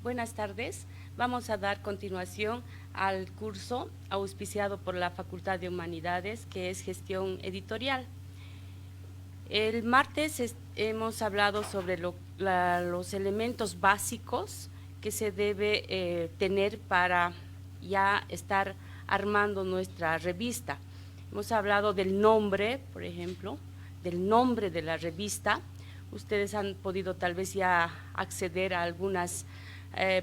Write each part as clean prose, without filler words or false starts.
Buenas tardes. Vamos a dar continuación al curso auspiciado por la Facultad de Humanidades, que es Gestión Editorial. El martes hemos hablado sobre los elementos básicos que se debe tener para ya estar armando nuestra revista. Hemos hablado del nombre, por ejemplo, del nombre de la revista. Ustedes han podido tal vez ya acceder a algunas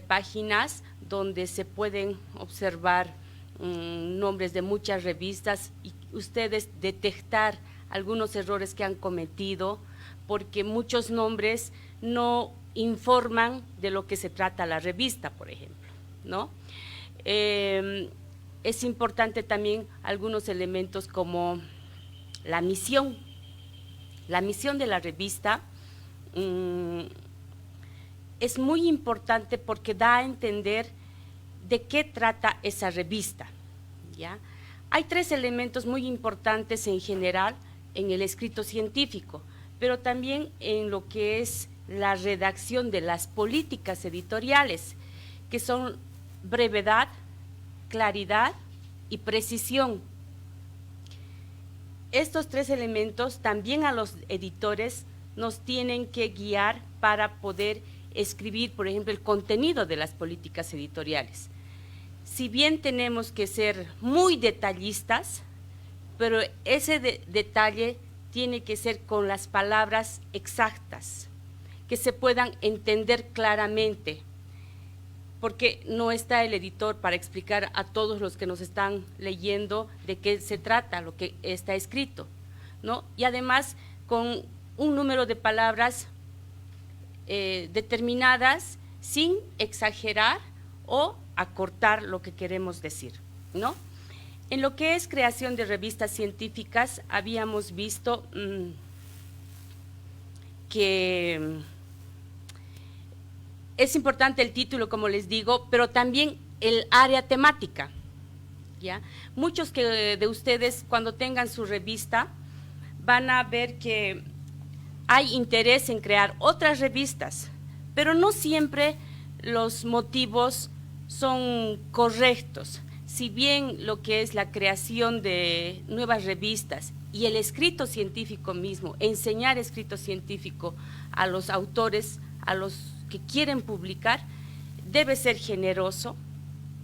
páginas donde se pueden observar nombres de muchas revistas y ustedes detectar algunos errores que han cometido, porque muchos nombres no informan de lo que se trata la revista, por ejemplo, ¿no? Es importante también algunos elementos como la misión. La misión de la revista es muy importante porque da a entender de qué trata esa revista, ¿ya? Hay tres elementos muy importantes en general en el escrito científico, pero también en lo que es la redacción de las políticas editoriales, que son brevedad, claridad y precisión. Estos tres elementos también a los editores nos tienen que guiar para poder escribir, por ejemplo, el contenido de las políticas editoriales. Si bien tenemos que ser muy detallistas, pero ese detalle tiene que ser con las palabras exactas, que se puedan entender claramente, porque no está el editor para explicar a todos los que nos están leyendo de qué se trata lo que está escrito, ¿no? Y además con un número de palabras determinadas sin exagerar o acortar lo que queremos decir, ¿no? En lo que es creación de revistas científicas habíamos visto que es importante el título, como les digo, pero también el área temática, ¿ya? Muchos de ustedes cuando tengan su revista van a ver que hay interés en crear otras revistas, pero no siempre los motivos son correctos. Si bien lo que es la creación de nuevas revistas y el escrito científico mismo, enseñar escrito científico a los autores, a los que quieren publicar, debe ser generoso,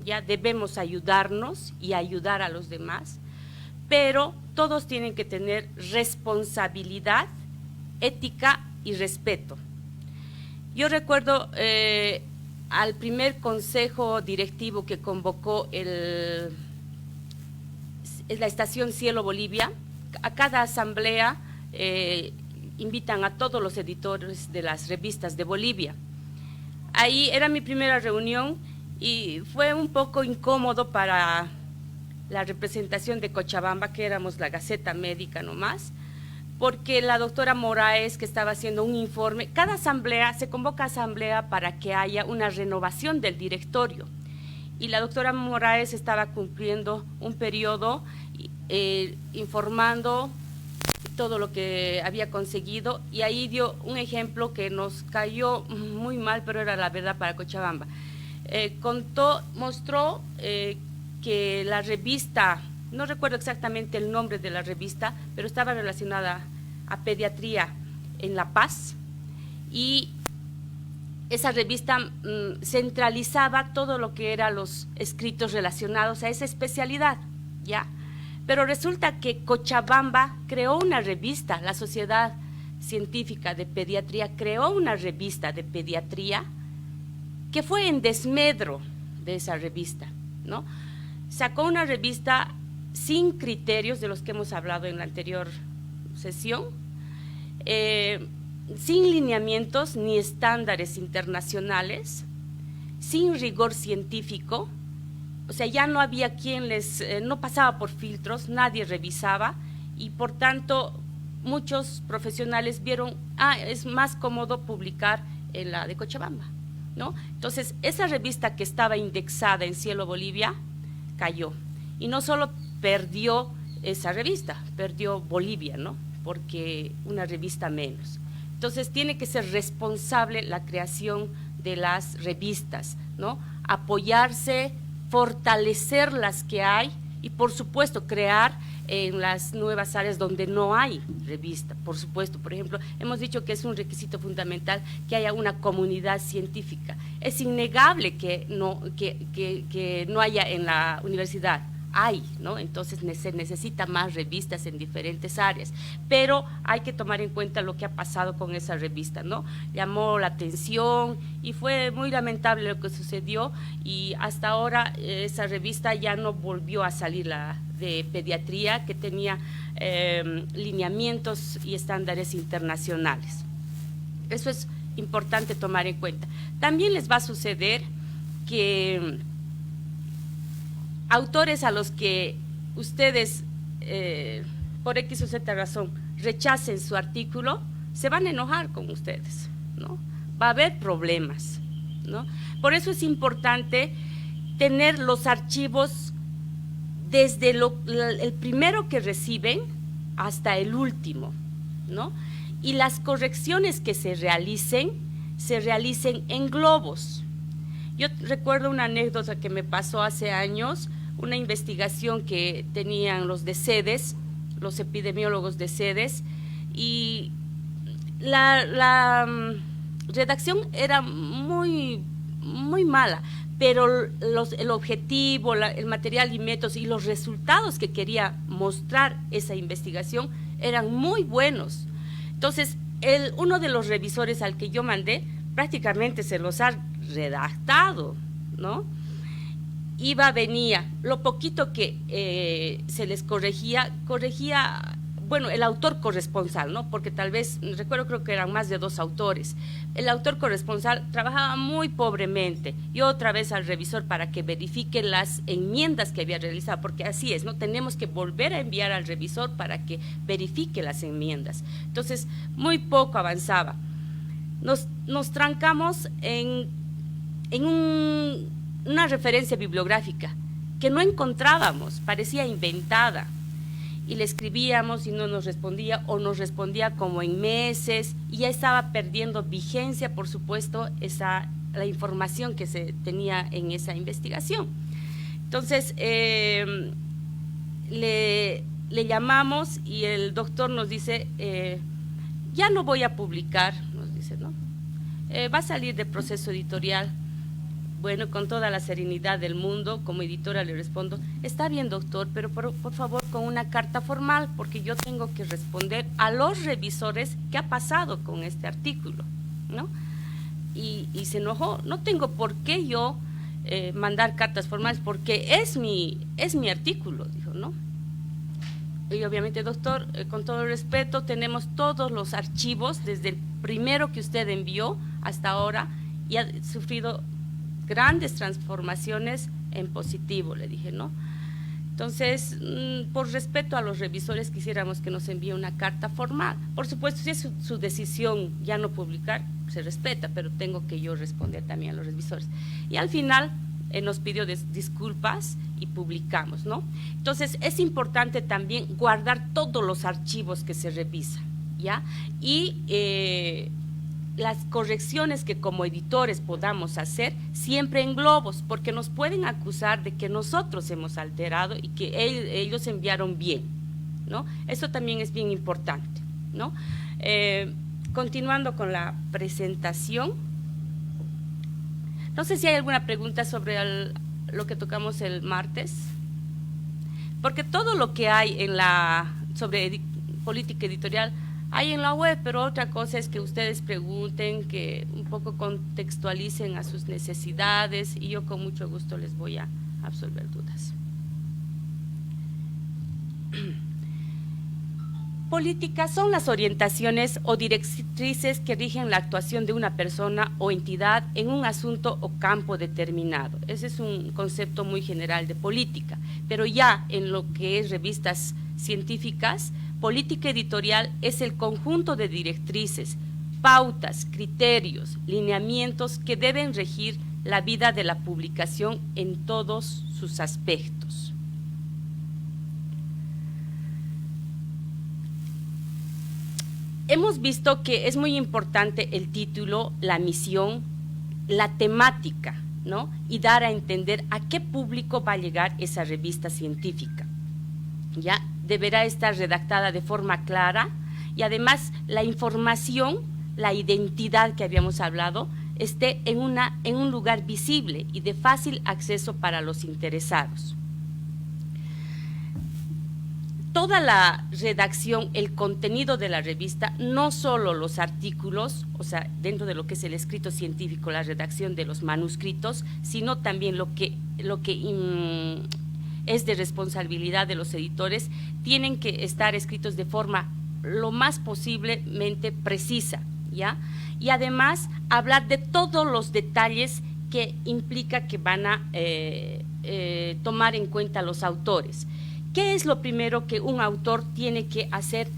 ya debemos ayudarnos y ayudar a los demás, pero todos tienen que tener responsabilidad, ética y respeto. Yo recuerdo al primer consejo directivo que convocó la estación Cielo Bolivia. A cada asamblea invitan a todos los editores de las revistas de Bolivia. Ahí era mi primera reunión y fue un poco incómodo para la representación de Cochabamba, que éramos la Gaceta Médica nomás, porque la doctora Moraes, que estaba haciendo un informe, cada asamblea, se convoca asamblea para que haya una renovación del directorio, y la doctora Moraes estaba cumpliendo un periodo informando todo lo que había conseguido, y ahí dio un ejemplo que nos cayó muy mal, pero era la verdad para Cochabamba. Mostró que la revista, no recuerdo exactamente el nombre de la revista, pero estaba relacionada a pediatría en La Paz, y esa revista centralizaba todo lo que eran los escritos relacionados a esa especialidad, ¿ya? Pero resulta que Cochabamba creó una revista, la Sociedad Científica de Pediatría creó una revista de pediatría que fue en desmedro de esa revista, ¿no? Sacó una revista sin criterios de los que hemos hablado en la anterior sesión, sin lineamientos ni estándares internacionales, sin rigor científico. O sea, ya no había quien no pasaba por filtros, nadie revisaba, y por tanto muchos profesionales vieron, es más cómodo publicar en la de Cochabamba, ¿no? Entonces, esa revista que estaba indexada en Cielo Bolivia cayó, y no solo perdió esa revista, perdió Bolivia, ¿no? Porque una revista menos. Entonces, tiene que ser responsable la creación de las revistas, ¿no? Apoyarse, fortalecer las que hay y, por supuesto, crear en las nuevas áreas donde no hay revista. Por supuesto, por ejemplo, hemos dicho que es un requisito fundamental que haya una comunidad científica. Es innegable que no haya en la universidad. Hay, ¿no? Entonces se necesita más revistas en diferentes áreas, pero hay que tomar en cuenta lo que ha pasado con esa revista, ¿no? Llamó la atención y fue muy lamentable lo que sucedió, y hasta ahora esa revista ya no volvió a salir, la de pediatría, que tenía lineamientos y estándares internacionales. Eso es importante tomar en cuenta. También les va a suceder que autores a los que ustedes, por X o Z razón, rechacen su artículo, se van a enojar con ustedes, ¿no? Va a haber problemas, ¿no? Por eso es importante tener los archivos desde el primero que reciben hasta el último, ¿no? Y las correcciones que se realicen en globos. Yo recuerdo una anécdota que me pasó hace años, una investigación que tenían los de CEDES, los epidemiólogos de CEDES, y la redacción era muy mala, pero el objetivo, el material y métodos y los resultados que quería mostrar esa investigación eran muy buenos. Entonces, uno de los revisores al que yo mandé prácticamente se los ha redactado, ¿no? Venía, lo poquito que se les corregía, bueno, el autor corresponsal, ¿no? Porque tal vez, creo que eran más de 2 autores. El autor corresponsal trabajaba muy pobremente, y otra vez al revisor para que verifique las enmiendas que había realizado, porque así es, ¿no? Tenemos que volver a enviar al revisor para que verifique las enmiendas. Entonces, muy poco avanzaba. Nos trancamos en una referencia bibliográfica que no encontrábamos, parecía inventada, y le escribíamos y no nos respondía, o nos respondía como en meses, y ya estaba perdiendo vigencia, por supuesto, la información que se tenía en esa investigación. Entonces, le llamamos y el doctor nos dice, ya no voy a publicar, nos dice, ¿no? Va a salir de proceso editorial. Bueno, con toda la serenidad del mundo, como editora le respondo, está bien, doctor, pero por favor con una carta formal, porque yo tengo que responder a los revisores qué ha pasado con este artículo, ¿no? Y se enojó. No tengo por qué yo mandar cartas formales, porque es mi artículo, dijo, ¿no? Y obviamente, doctor, con todo el respeto, tenemos todos los archivos, desde el primero que usted envió hasta ahora, y ha sufrido grandes transformaciones en positivo, le dije, ¿no? Entonces, por respeto a los revisores, quisiéramos que nos envíe una carta formal. Por supuesto, si es su decisión ya no publicar, se respeta, pero tengo que yo responder también a los revisores. Y al final nos pidió disculpas y publicamos, ¿no? Entonces, es importante también guardar todos los archivos que se revisan, ¿ya? Y las correcciones que como editores podamos hacer siempre en globos, porque nos pueden acusar de que nosotros hemos alterado y que ellos enviaron bien, ¿no? Eso también es bien importante, ¿no? Continuando con la presentación, no sé si hay alguna pregunta sobre lo que tocamos el martes, porque todo lo que hay sobre política editorial hay en la web, pero otra cosa es que ustedes pregunten, que un poco contextualicen a sus necesidades, y yo con mucho gusto les voy a absolver dudas. Políticas son las orientaciones o directrices que rigen la actuación de una persona o entidad en un asunto o campo determinado. Ese es un concepto muy general de política, pero ya en lo que es revistas científicas, política editorial es el conjunto de directrices, pautas, criterios, lineamientos que deben regir la vida de la publicación en todos sus aspectos. Hemos visto que es muy importante el título, la misión, la temática, ¿no? Y dar a entender a qué público va a llegar esa revista científica. Ya deberá estar redactada de forma clara y además la información, la identidad que habíamos hablado, esté en un lugar visible y de fácil acceso para los interesados. Toda la redacción, el contenido de la revista, no solo los artículos, o sea, dentro de lo que es el escrito científico, la redacción de los manuscritos, sino también lo que es de responsabilidad de los editores, tienen que estar escritos de forma lo más posiblemente precisa, ¿ya? Y además hablar de todos los detalles que implica que van a tomar en cuenta los autores. ¿Qué es lo primero que un autor tiene que hacer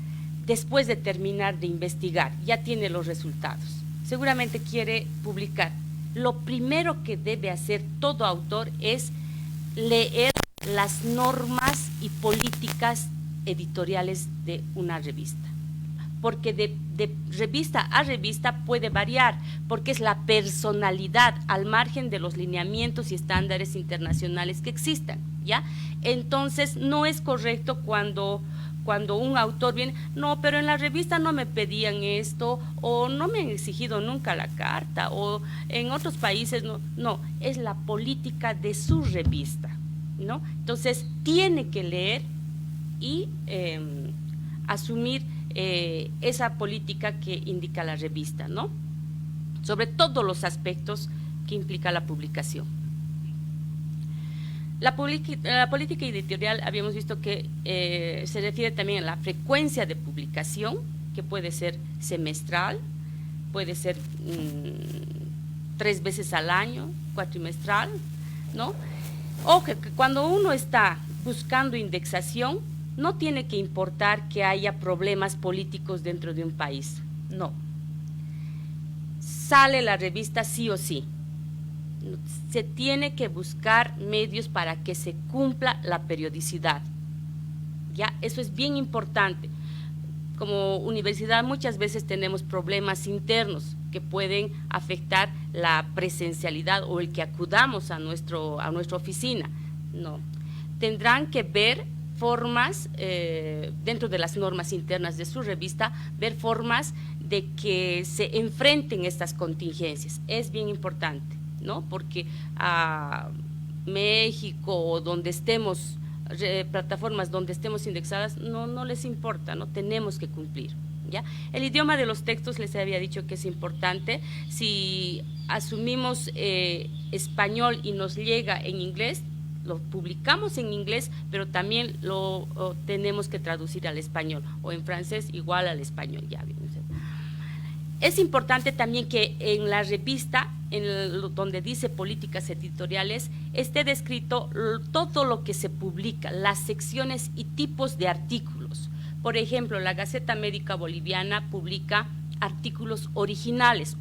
después de terminar de investigar? Ya tiene los resultados, seguramente quiere publicar. Lo primero que debe hacer todo autor es leer las normas y políticas editoriales de una revista, porque de revista a revista puede variar, porque es la personalidad al margen de los lineamientos y estándares internacionales que existan, ¿ya? Entonces no es correcto cuando un autor viene, no, pero en la revista no me pedían esto, o no me han exigido nunca la carta, o en otros países no, es la política de su revista, ¿no? Entonces tiene que leer y asumir esa política que indica la revista, ¿no? Sobre todos los aspectos que implica la publicación. La política editorial habíamos visto que se refiere también a la frecuencia de publicación, que puede ser semestral, puede ser 3 veces al año, cuatrimestral, ¿no? Ojo, que cuando uno está buscando indexación, no tiene que importar que haya problemas políticos dentro de un país, no. Sale la revista sí o sí. Se tiene que buscar medios para que se cumpla la periodicidad. Ya, eso es bien importante. Como universidad muchas veces tenemos problemas internos que pueden afectar la presencialidad o el que acudamos a nuestra oficina. No, tendrán que ver formas, dentro de las normas internas de su revista, ver formas de que se enfrenten estas contingencias. Es bien importante, ¿no? Porque a México o donde estemos, plataformas donde estemos indexadas, no les importa, no tenemos que cumplir, ¿ya? El idioma de los textos les había dicho que es importante. Si asumimos español y nos llega en inglés, lo publicamos en inglés, pero también lo tenemos que traducir al español, o en francés igual al español, ya bien. Es importante también que en la revista, donde dice políticas editoriales, esté descrito todo lo que se publica, las secciones y tipos de artículos. Por ejemplo, la Gaceta Médica Boliviana publica artículos originales,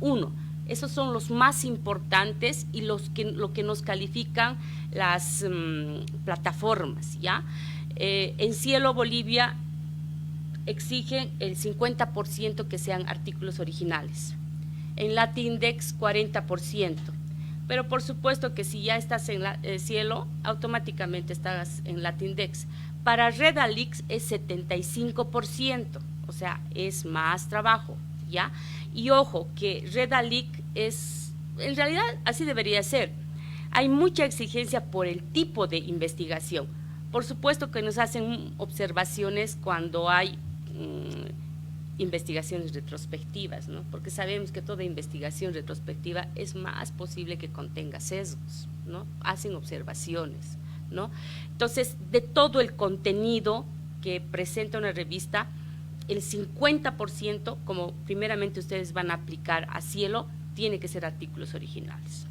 esos son los más importantes y lo que nos califican las plataformas, ¿ya? En Cielo Bolivia exigen el 50% que sean artículos originales. En Latindex 40%. Pero por supuesto que si ya estás en Cielo, automáticamente estás en Latindex. Para Redalix es 75%, o sea, es más trabajo, ¿ya? Y ojo, que Redalix es, en realidad así debería ser. Hay mucha exigencia por el tipo de investigación. Por supuesto que nos hacen observaciones cuando hay investigaciones retrospectivas, ¿no? Porque sabemos que toda investigación retrospectiva es más posible que contenga sesgos, ¿no? Hacen observaciones, ¿no? Entonces, de todo el contenido que presenta una revista, el 50%, como primeramente ustedes van a aplicar a Cielo, tiene que ser artículos originales,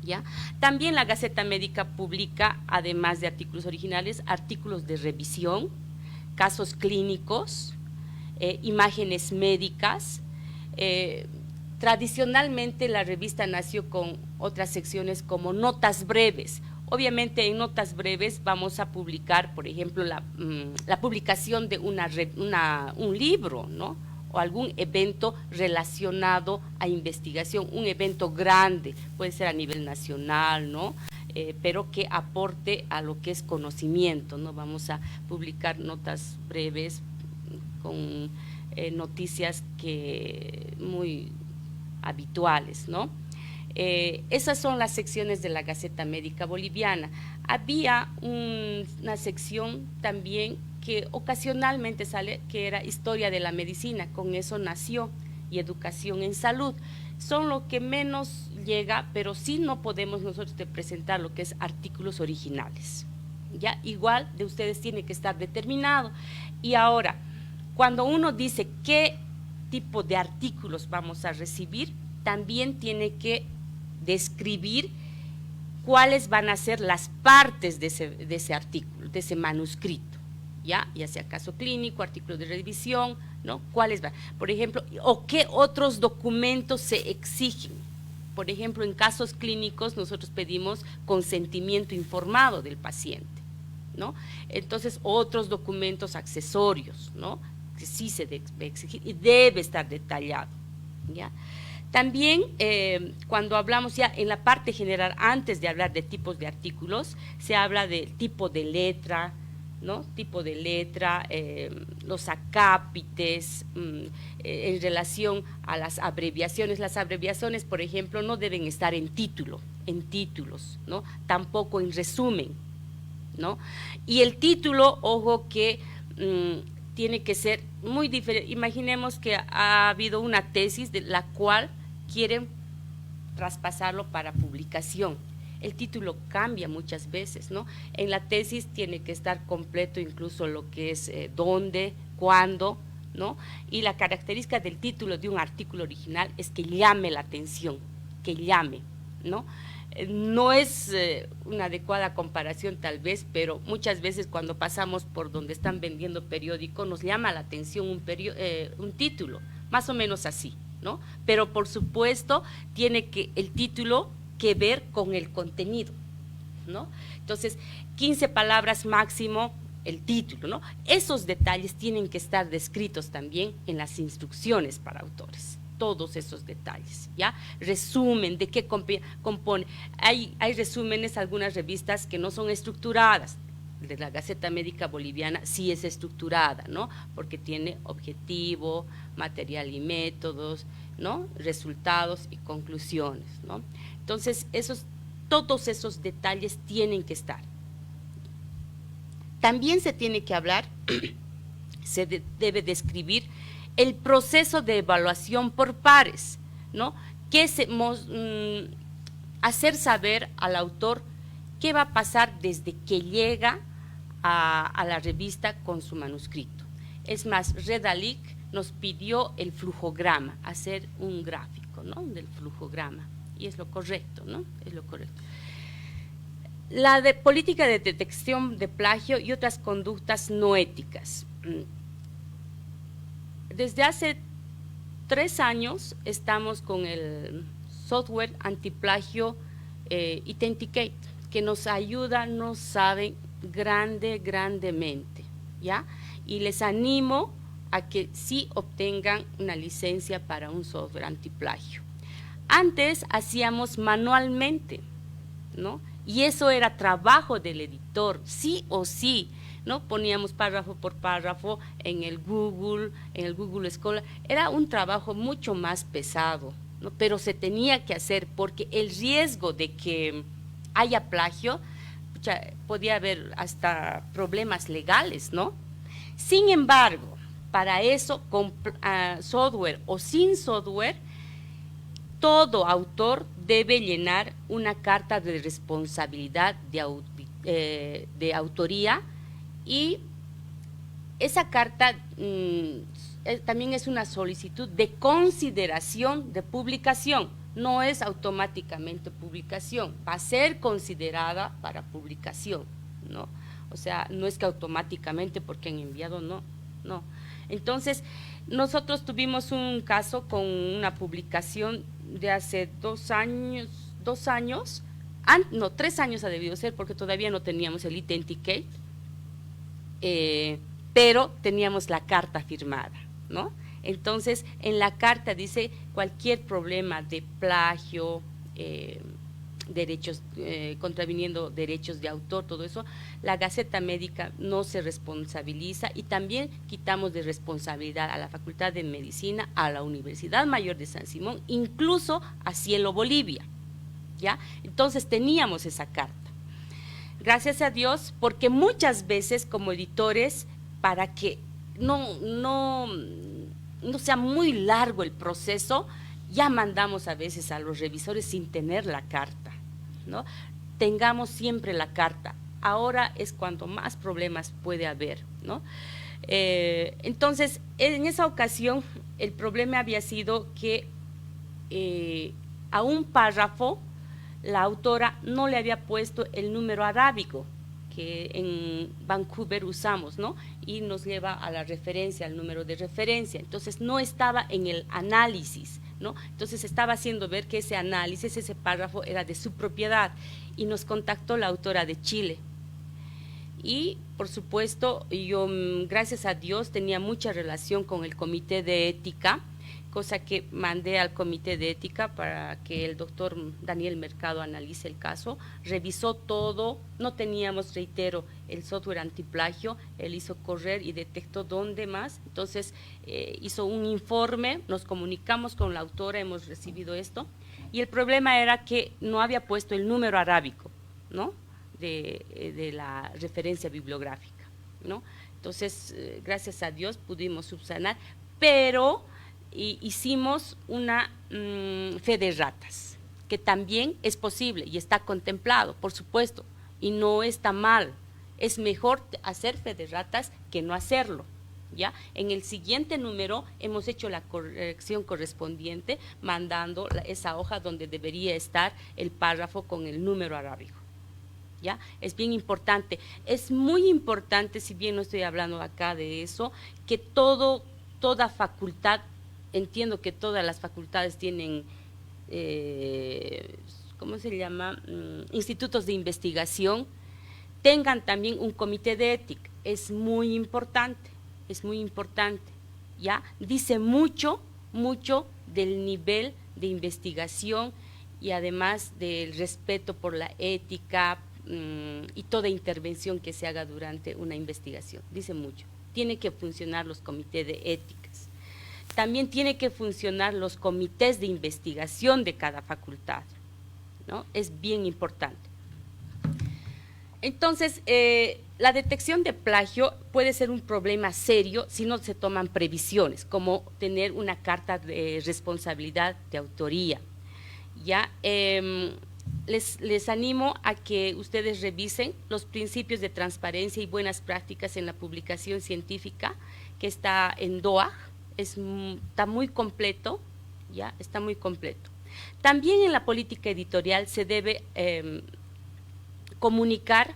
¿ya? También la Gaceta Médica publica, además de artículos originales, artículos de revisión, casos clínicos, imágenes médicas. Tradicionalmente la revista nació con otras secciones como notas breves. Obviamente en notas breves vamos a publicar, por ejemplo, la publicación de un libro, ¿no? o algún evento relacionado a investigación, un evento grande, puede ser a nivel nacional, ¿no? Pero que aporte a lo que es conocimiento, ¿no? Vamos a publicar notas breves con noticias que muy habituales, ¿no? Esas son las secciones de la Gaceta Médica Boliviana. Había una sección también que ocasionalmente sale, que era Historia de la Medicina, con eso nació, y Educación en Salud. Son lo que menos llega, pero sí no podemos nosotros presentar lo que es artículos originales. ¿Ya? Igual de ustedes tiene que estar determinado. Y ahora, cuando uno dice qué tipo de artículos vamos a recibir, también tiene que describir cuáles van a ser las partes de ese artículo, de ese manuscrito, ya sea caso clínico, artículo de revisión, ¿no? ¿Cuáles van? Por ejemplo, o qué otros documentos se exigen. Por ejemplo, en casos clínicos nosotros pedimos consentimiento informado del paciente, ¿no? Entonces, otros documentos accesorios, ¿no? Que sí se debe exigir y debe estar detallado, ¿ya? También cuando hablamos ya en la parte general, antes de hablar de tipos de artículos, se habla del tipo de letra, ¿no? Tipo de letra, los acápites, en relación a las abreviaciones. Las abreviaciones, por ejemplo, no deben estar en títulos, ¿no? Tampoco en resumen, ¿no? Y el título, ojo que tiene que ser muy diferente. Imaginemos que ha habido una tesis de la cual quieren traspasarlo para publicación. El título cambia muchas veces, ¿no? En la tesis tiene que estar completo incluso lo que es dónde, cuándo, ¿no? Y la característica del título de un artículo original es que llame la atención, que llame, ¿no? No es una adecuada comparación tal vez, pero muchas veces cuando pasamos por donde están vendiendo periódico nos llama la atención un título, más o menos así, ¿no? Pero por supuesto tiene que el título que ver con el contenido, ¿no? Entonces, 15 palabras máximo el título, ¿no? Esos detalles tienen que estar descritos también en las instrucciones para autores, todos esos detalles, ¿ya? Resumen de qué compone. Hay resúmenes, algunas revistas que no son estructuradas. De la Gaceta Médica Boliviana sí es estructurada, ¿no? Porque tiene objetivo, material y métodos, ¿no? Resultados y conclusiones, ¿no? Entonces, todos esos detalles tienen que estar. También se tiene que hablar, debe describir el proceso de evaluación por pares, ¿no? Hacer saber al autor qué va a pasar desde que llega a la revista con su manuscrito. Es más, Redalic nos pidió el flujograma, hacer un gráfico, ¿no? Del flujograma, y es lo correcto, ¿no? Es lo correcto. La de política de detección de plagio y otras conductas no éticas. Desde hace 3 años estamos con el software antiplagio Authenticate, que nos ayuda, no saben, grandemente, ¿ya? Y les animo a que sí obtengan una licencia para un software antiplagio. Antes hacíamos manualmente, ¿no? Y eso era trabajo del editor, sí o sí, ¿no? Poníamos párrafo por párrafo en el Google Scholar. Era un trabajo mucho más pesado, ¿no? Pero se tenía que hacer porque el riesgo de que haya plagio, podía haber hasta problemas legales, ¿no? Sin embargo, para eso, con software o sin software, todo autor debe llenar una carta de responsabilidad de autoría, y esa carta también es una solicitud de consideración de publicación, no es automáticamente publicación, va a ser considerada para publicación, ¿no? O sea, no es que automáticamente porque han enviado, no. Entonces, nosotros tuvimos un caso con una publicación de hace 2 años, 3 años ha debido ser, porque todavía no teníamos el Authenticate, pero teníamos la carta firmada, ¿no? Entonces, en la carta dice cualquier problema de plagio, derechos, contraviniendo derechos de autor, todo eso, la Gaceta Médica no se responsabiliza, y también quitamos de responsabilidad a la Facultad de Medicina, a la Universidad Mayor de San Simón, incluso a Cielo Bolivia, ¿ya? Entonces teníamos esa carta. Gracias a Dios, porque muchas veces como editores, para que no sea muy largo el proceso, ya mandamos a veces a los revisores sin tener la carta, ¿no? Tengamos siempre la carta. Ahora es cuando más problemas puede haber, ¿no? Entonces, en esa ocasión, el problema había sido que a un párrafo la autora no le había puesto el número arábigo que en Vancouver usamos, ¿no? Y nos lleva a la referencia, al número de referencia. Entonces, no estaba en el análisis, ¿no? Entonces, estaba haciendo ver que ese análisis, ese párrafo era de su propiedad, y nos contactó la autora de Chile. Y, por supuesto, yo, gracias a Dios, tenía mucha relación con el Comité de Ética, cosa que mandé al Comité de Ética para que el doctor Daniel Mercado analice el caso. Revisó todo, no teníamos, reitero, el software antiplagio, él hizo correr y detectó dónde más. Entonces hizo un informe, nos comunicamos con la autora, hemos recibido esto, y el problema era que no había puesto el número arábico, ¿no?, de la referencia bibliográfica, ¿no? Entonces, gracias a Dios pudimos subsanar, pero hicimos una fe de ratas, que también es posible y está contemplado, por supuesto, y no está mal. Es mejor hacer fe de ratas que no hacerlo, ¿ya? En el siguiente número hemos hecho la corrección correspondiente, mandando esa hoja donde debería estar el párrafo con el número arábigo, ¿ya? Es bien importante, es muy importante, si bien no estoy hablando acá de eso, que toda facultad, entiendo que todas las facultades tienen, ¿cómo se llama?, institutos de investigación, tengan también un comité de ética. Es muy importante, ¿ya? Dice mucho del nivel de investigación, y además del respeto por la ética y toda intervención que se haga durante una investigación. Dice mucho. Tiene que funcionar los comités de éticas. También tiene que funcionar los comités de investigación de cada facultad, ¿no? Es bien importante. Entonces, la detección de plagio puede ser un problema serio si no se toman previsiones, como tener una carta de responsabilidad de autoría. Ya, les animo a que ustedes revisen los principios de transparencia y buenas prácticas en la publicación científica, que está en DOAJ. Está muy completo, ya está muy completo. También en la política editorial se debe comunicar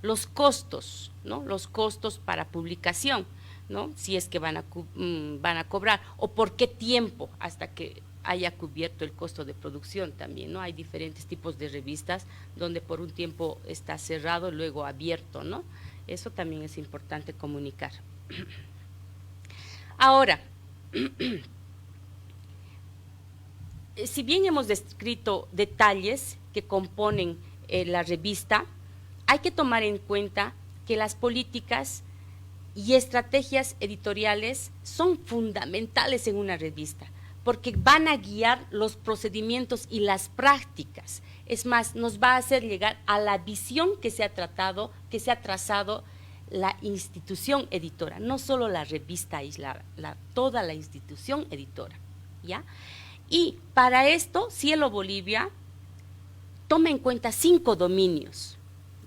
los costos, ¿no?, los costos para publicación, ¿no?, si es que van a cobrar, o por qué tiempo hasta que haya cubierto el costo de producción también, ¿no? Hay diferentes tipos de revistas donde por un tiempo está cerrado, luego abierto, ¿no? Eso también es importante comunicar. Ahora, si bien hemos descrito detalles que componen la revista, hay que tomar en cuenta que las políticas y estrategias editoriales son fundamentales en una revista, porque van a guiar los procedimientos y las prácticas. Es más, nos va a hacer llegar a la visión que se ha trazado la institución editora, no solo la revista aislada, toda la institución editora, ¿ya? Y para esto, Cielo Bolivia toma en cuenta 5 dominios,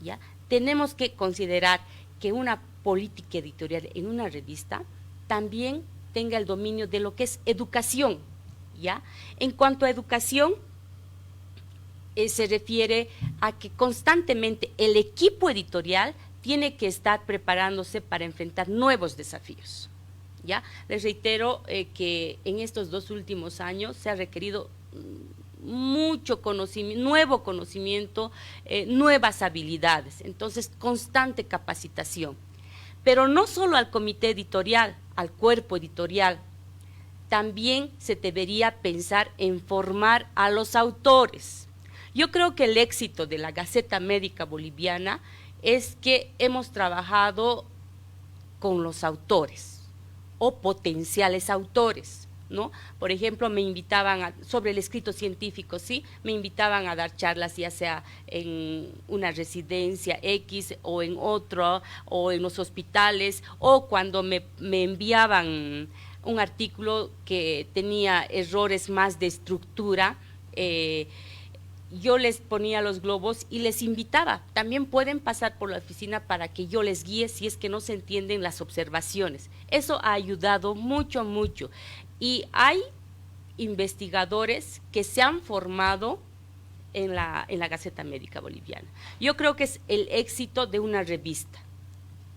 ¿ya? Tenemos que considerar que una política editorial en una revista también tenga el dominio de lo que es educación, ¿ya? En cuanto a educación, se refiere a que constantemente el equipo editorial tiene que estar preparándose para enfrentar nuevos desafíos, ¿ya? Les reitero que en estos 2 últimos años se ha requerido mucho conocimiento, nuevo conocimiento, nuevas habilidades, entonces constante capacitación. Pero no solo al comité editorial, al cuerpo editorial, también se debería pensar en formar a los autores. Yo creo que el éxito de la Gaceta Médica Boliviana es que hemos trabajado con los autores o potenciales autores, ¿no? Por ejemplo, me invitaban sobre el escrito científico, ¿sí? Me invitaban a dar charlas, ya sea en una residencia X o en otro, o en los hospitales, o cuando me enviaban un artículo que tenía errores más de estructura, yo les ponía los globos y les invitaba. También pueden pasar por la oficina para que yo les guíe si es que no se entienden las observaciones. Eso ha ayudado mucho, mucho. Y hay investigadores que se han formado en la Gaceta Médica Boliviana. Yo creo que es el éxito de una revista.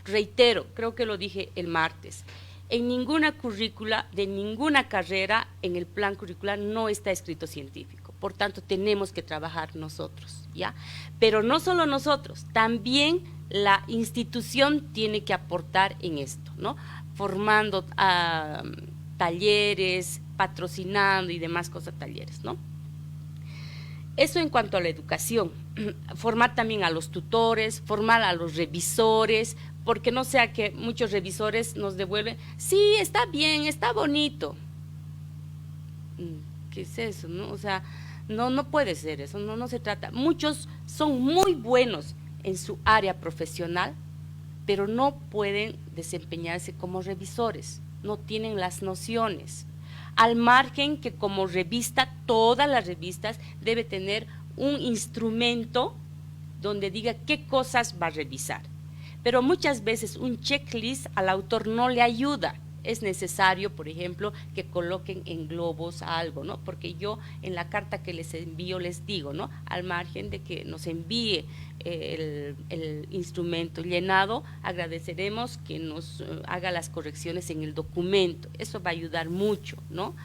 Reitero, creo que lo dije el martes, en ninguna currícula de ninguna carrera en el plan curricular no está escrito científico. Por tanto, tenemos que trabajar nosotros, ¿ya? Pero no solo nosotros, también la institución tiene que aportar en esto, ¿no? Formando talleres, patrocinando y demás cosas, talleres, ¿no? Eso en cuanto a la educación. Formar también a los tutores, formar a los revisores, porque no sea que muchos revisores nos devuelven, sí, está bien, está bonito. ¿Qué es eso, no? O sea, no puede ser eso, no se trata. Muchos son muy buenos en su área profesional, pero no pueden desempeñarse como revisores, no tienen las nociones. Al margen que como revista, todas las revistas deben tener un instrumento donde diga qué cosas va a revisar. Pero muchas veces un checklist al autor no le ayuda. Es necesario, por ejemplo, que coloquen en globos algo, ¿no? Porque yo en la carta que les envío les digo, ¿no? Al margen de que nos envíe el instrumento llenado, agradeceremos que nos haga las correcciones en el documento. Eso va a ayudar mucho, ¿no?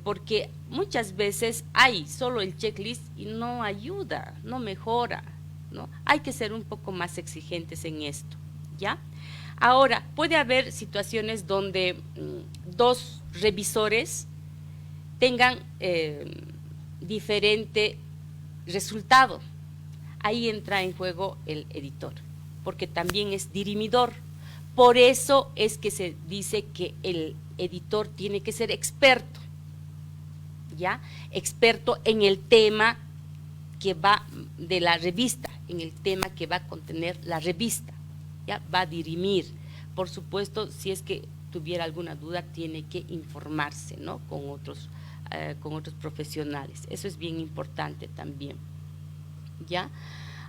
Porque muchas veces hay solo el checklist y no ayuda, no mejora, ¿no? Hay que ser un poco más exigentes en esto, ¿ya? Ahora, puede haber situaciones donde dos revisores tengan diferente resultado. Ahí entra en juego el editor, porque también es dirimidor. Por eso es que se dice que el editor tiene que ser experto, ¿ya? Experto en el tema que va de la revista, en el tema que va a contener la revista. ¿Ya? Va a dirimir. Por supuesto, si es que tuviera alguna duda, tiene que informarse, ¿no? con otros profesionales. Eso es bien importante también, ¿ya?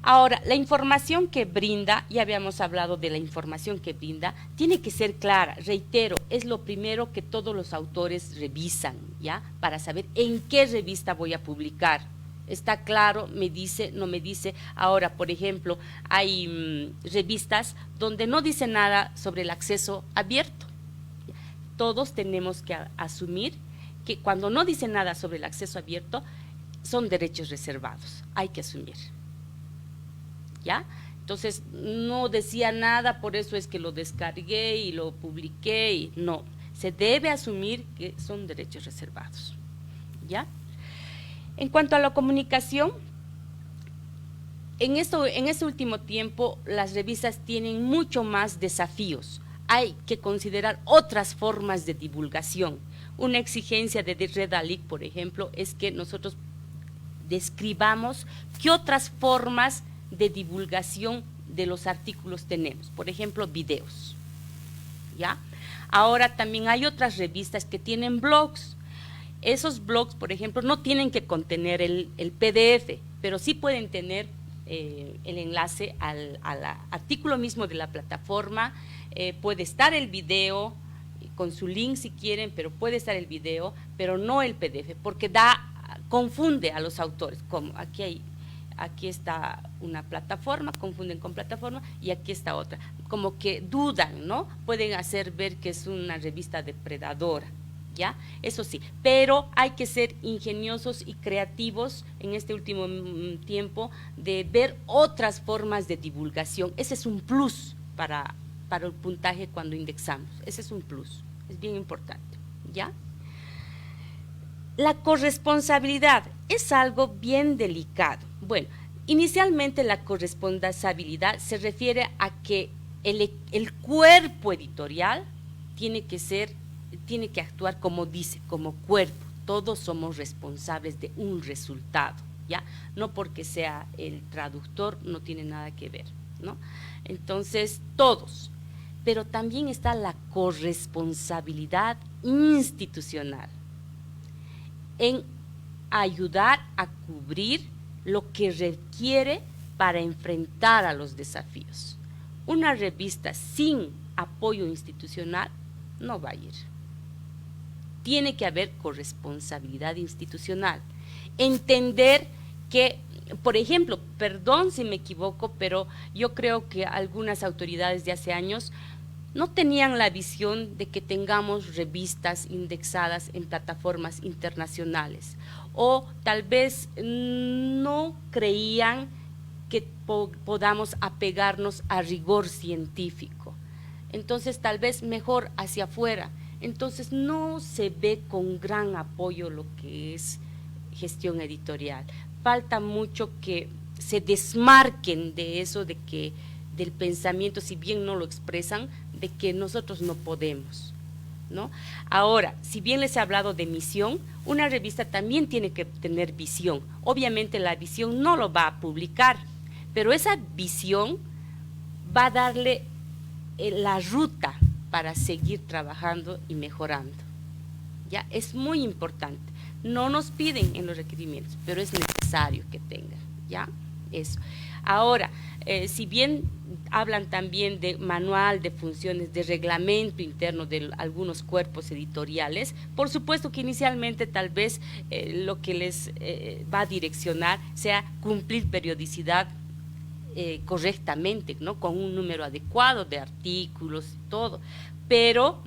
Ahora, la información que brinda, ya habíamos hablado de la información que brinda, tiene que ser clara. Reitero, es lo primero que todos los autores revisan, ¿ya? Para saber en qué revista voy a publicar. Está claro, me dice, no me dice. Ahora, por ejemplo, hay revistas donde no dice nada sobre el acceso abierto. Todos tenemos que asumir que cuando no dice nada sobre el acceso abierto, son derechos reservados, hay que asumir, ¿ya? Entonces, no decía nada, por eso es que lo descargué y lo publiqué, y no, se debe asumir que son derechos reservados, ¿ya? En cuanto a la comunicación, en este último tiempo las revistas tienen mucho más desafíos. Hay que considerar otras formas de divulgación. Una exigencia de Red ALIC, por ejemplo, es que nosotros describamos qué otras formas de divulgación de los artículos tenemos. Por ejemplo, videos, ¿ya? Ahora también hay otras revistas que tienen blogs. Esos blogs, por ejemplo, no tienen que contener el PDF, pero sí pueden tener el enlace al artículo mismo de la plataforma, puede estar el video con su link si quieren, pero puede estar el video, pero no el PDF, porque confunde a los autores, como aquí está una plataforma, confunden con plataforma, y aquí está otra, como que dudan, ¿no? Pueden hacer ver que es una revista depredadora, ¿ya? Eso sí, pero hay que ser ingeniosos y creativos en este último tiempo de ver otras formas de divulgación. Ese es un plus para el puntaje cuando indexamos, ese es un plus, es bien importante, ¿ya? La corresponsabilidad es algo bien delicado. Bueno, inicialmente la corresponsabilidad se refiere a que el cuerpo editorial tiene que actuar como dice, como cuerpo. Todos somos responsables de un resultado, ¿ya? No porque sea el traductor, no tiene nada que ver, ¿no? Entonces, todos. Pero también está la corresponsabilidad institucional en ayudar a cubrir lo que requiere para enfrentar a los desafíos. Una revista sin apoyo institucional no va a ir. Tiene que haber corresponsabilidad institucional. Entender que, por ejemplo, perdón si me equivoco, pero yo creo que algunas autoridades de hace años no tenían la visión de que tengamos revistas indexadas en plataformas internacionales, o tal vez no creían que podamos apegarnos a rigor científico. Entonces tal vez mejor hacia afuera. Entonces no se ve con gran apoyo lo que es gestión editorial. Falta mucho que se desmarquen de eso, de que del pensamiento, si bien no lo expresan, de que nosotros no podemos, ¿no? Ahora, si bien les he hablado de misión, una revista también tiene que tener visión. Obviamente la visión no lo va a publicar, pero esa visión va a darle la ruta para seguir trabajando y mejorando. ¿Ya? Es muy importante. No nos piden en los requerimientos, pero es necesario que tengan, ¿ya? Eso. Ahora, si bien hablan también de manual de funciones, de reglamento interno de algunos cuerpos editoriales, por supuesto que inicialmente tal vez lo que les va a direccionar sea cumplir periodicidad correctamente, ¿no? Con un número adecuado de artículos y todo, pero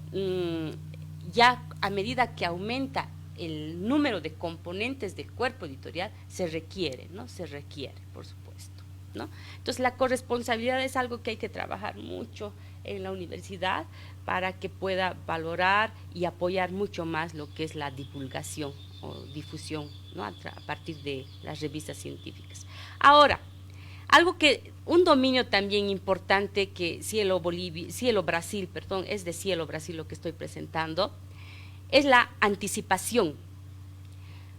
ya a medida que aumenta el número de componentes del cuerpo editorial, se requiere, ¿no? Se requiere, por supuesto, ¿no? Entonces, la corresponsabilidad es algo que hay que trabajar mucho en la universidad para que pueda valorar y apoyar mucho más lo que es la divulgación o difusión, ¿no? A partir de las revistas científicas. Ahora, un dominio también importante que Cielo Brasil, es de Cielo Brasil lo que estoy presentando, es la anticipación.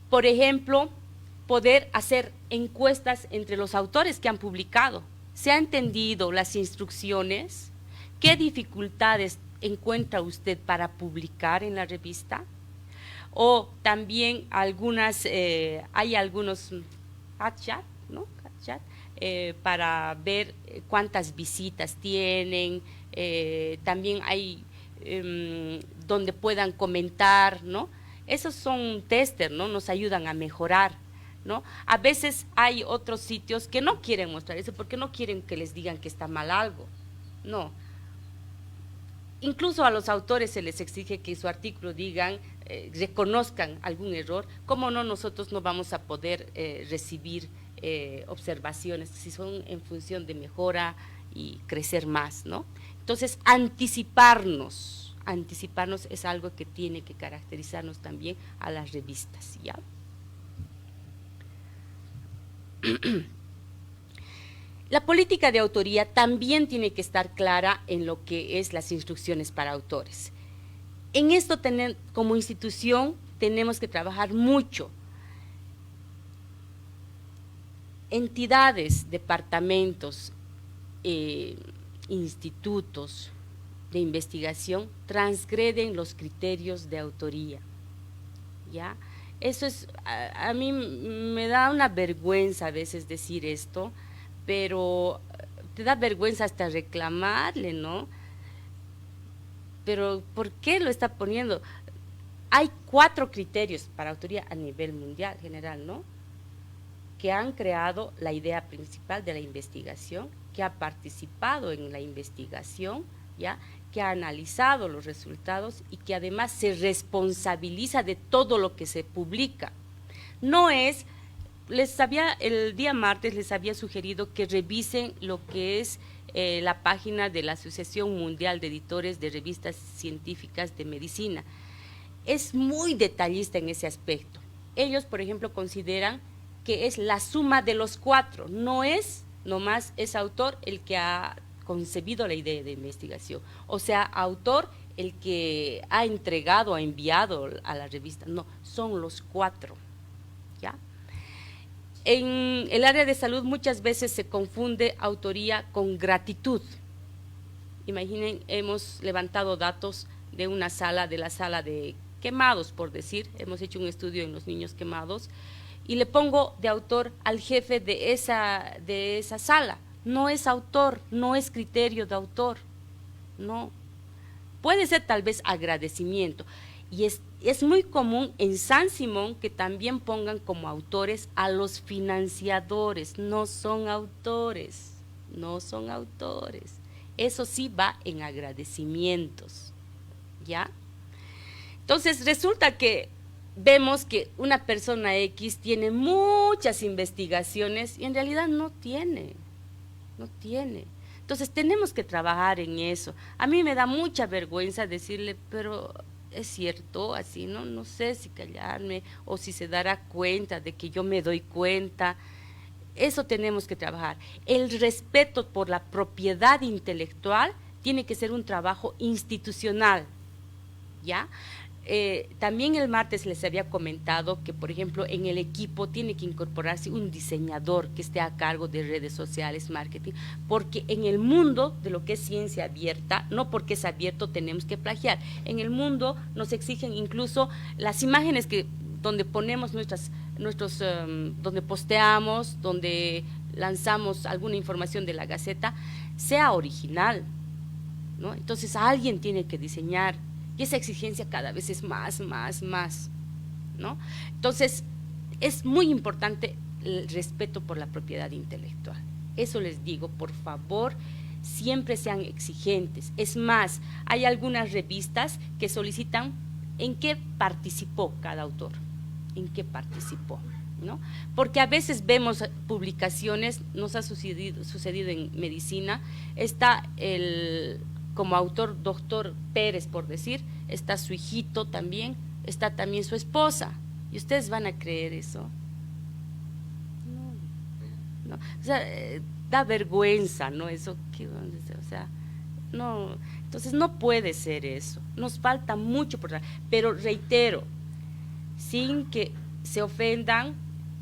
Por ejemplo, poder hacer encuestas entre los autores que han publicado. ¿Se ha entendido las instrucciones? ¿Qué dificultades encuentra usted para publicar en la revista? O también hay algunos chat, ¿no? Para ver cuántas visitas tienen, también hay donde puedan comentar, ¿no? Esos son testers, ¿no? Nos ayudan a mejorar, ¿no? A veces hay otros sitios que no quieren mostrar eso porque no quieren que les digan que está mal algo, no. Incluso a los autores se les exige que en su artículo digan, reconozcan algún error. ¿Cómo no? Nosotros no vamos a poder recibir observaciones si son en función de mejora y crecer más, ¿no? Entonces, anticiparnos es algo que tiene que caracterizarnos también a las revistas, ¿ya? La política de autoría también tiene que estar clara en lo que es las instrucciones para autores. En esto, como institución, tenemos que trabajar mucho. Entidades, departamentos, institutos de investigación transgreden los criterios de autoría, ¿ya? Eso es, a mí me da una vergüenza a veces decir esto, pero te da vergüenza hasta reclamarle, ¿no? Pero ¿por qué lo está poniendo? Hay 4 criterios para autoría a nivel mundial general, ¿no? Que han creado la idea principal de la investigación, que ha participado en la investigación, ¿ya? Que ha analizado los resultados y que además se responsabiliza de todo lo que se publica. No es, el día martes les había sugerido que revisen lo que es la página de la Asociación Mundial de Editores de Revistas Científicas de Medicina. es muy detallista en ese aspecto. Ellos, por ejemplo, consideran que es la suma de los 4, no es nomás es autor el que ha concebido la idea de investigación, o sea, autor el que ha entregado, ha enviado a la revista, no, son los 4, ¿ya? En el área de salud muchas veces se confunde autoría con gratitud. Imaginen, hemos levantado datos de una sala, de la sala de quemados, por decir, hemos hecho un estudio en los niños quemados, y le pongo de autor al jefe de esa sala. No es autor, no es criterio de autor, no. Puede ser tal vez agradecimiento. Y es muy común en San Simón que también pongan como autores a los financiadores. No son autores, no son autores. Eso sí va en agradecimientos, ¿ya? Entonces resulta que vemos que una persona X tiene muchas investigaciones y en realidad no tiene. Entonces tenemos que trabajar en eso. A mí me da mucha vergüenza decirle, pero es cierto, así, no sé si callarme o si se dará cuenta de que yo me doy cuenta. Eso tenemos que trabajar. El respeto por la propiedad intelectual tiene que ser un trabajo institucional, ¿ya? También el martes les había comentado que, por ejemplo, en el equipo tiene que incorporarse un diseñador que esté a cargo de redes sociales, marketing, porque en el mundo de lo que es ciencia abierta, no porque es abierto tenemos que plagiar, en el mundo nos exigen incluso las imágenes donde ponemos donde posteamos, donde lanzamos alguna información de la Gaceta, sea original, ¿no? Entonces alguien tiene que diseñar. Y esa exigencia cada vez es más, ¿no? Entonces, es muy importante el respeto por la propiedad intelectual. Eso les digo, por favor, siempre sean exigentes. Es más, hay algunas revistas que solicitan en qué participó cada autor, en qué participó, ¿no? Porque a veces vemos publicaciones, nos ha sucedido en medicina, está como autor doctor Pérez, por decir, está su hijito también, está también su esposa. ¿Y ustedes van a creer eso? No. O sea, da vergüenza, ¿no? Eso, o sea, no. Entonces no puede ser eso. Nos falta mucho por trabajar. Pero reitero, sin que se ofendan,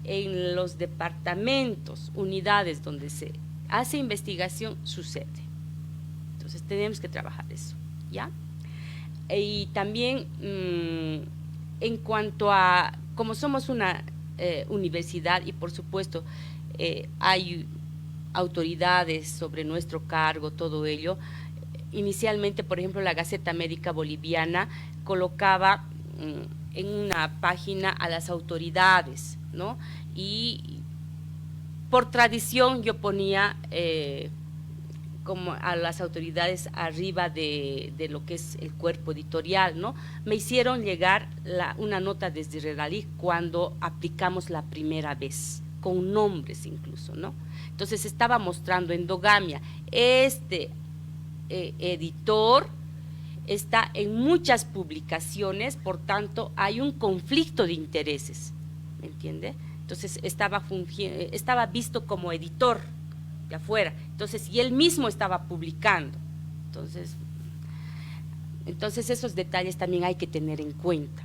en los departamentos, unidades donde se hace investigación, sucede. Entonces tenemos que trabajar eso, ¿ya? Y también en cuanto a, como somos una universidad y por supuesto hay autoridades sobre nuestro cargo, todo ello, inicialmente, por ejemplo, la Gaceta Médica Boliviana colocaba en una página a las autoridades, ¿no? Y por tradición yo ponía como a las autoridades arriba de lo que es el cuerpo editorial, ¿no? Me hicieron llegar una nota desde Redalí cuando aplicamos la primera vez, con nombres incluso, ¿no? Entonces estaba mostrando endogamia. Editor está en muchas publicaciones, por tanto hay un conflicto de intereses, ¿me entiende? Entonces estaba visto como editor de afuera, entonces, y él mismo estaba publicando, entonces esos detalles también hay que tener en cuenta.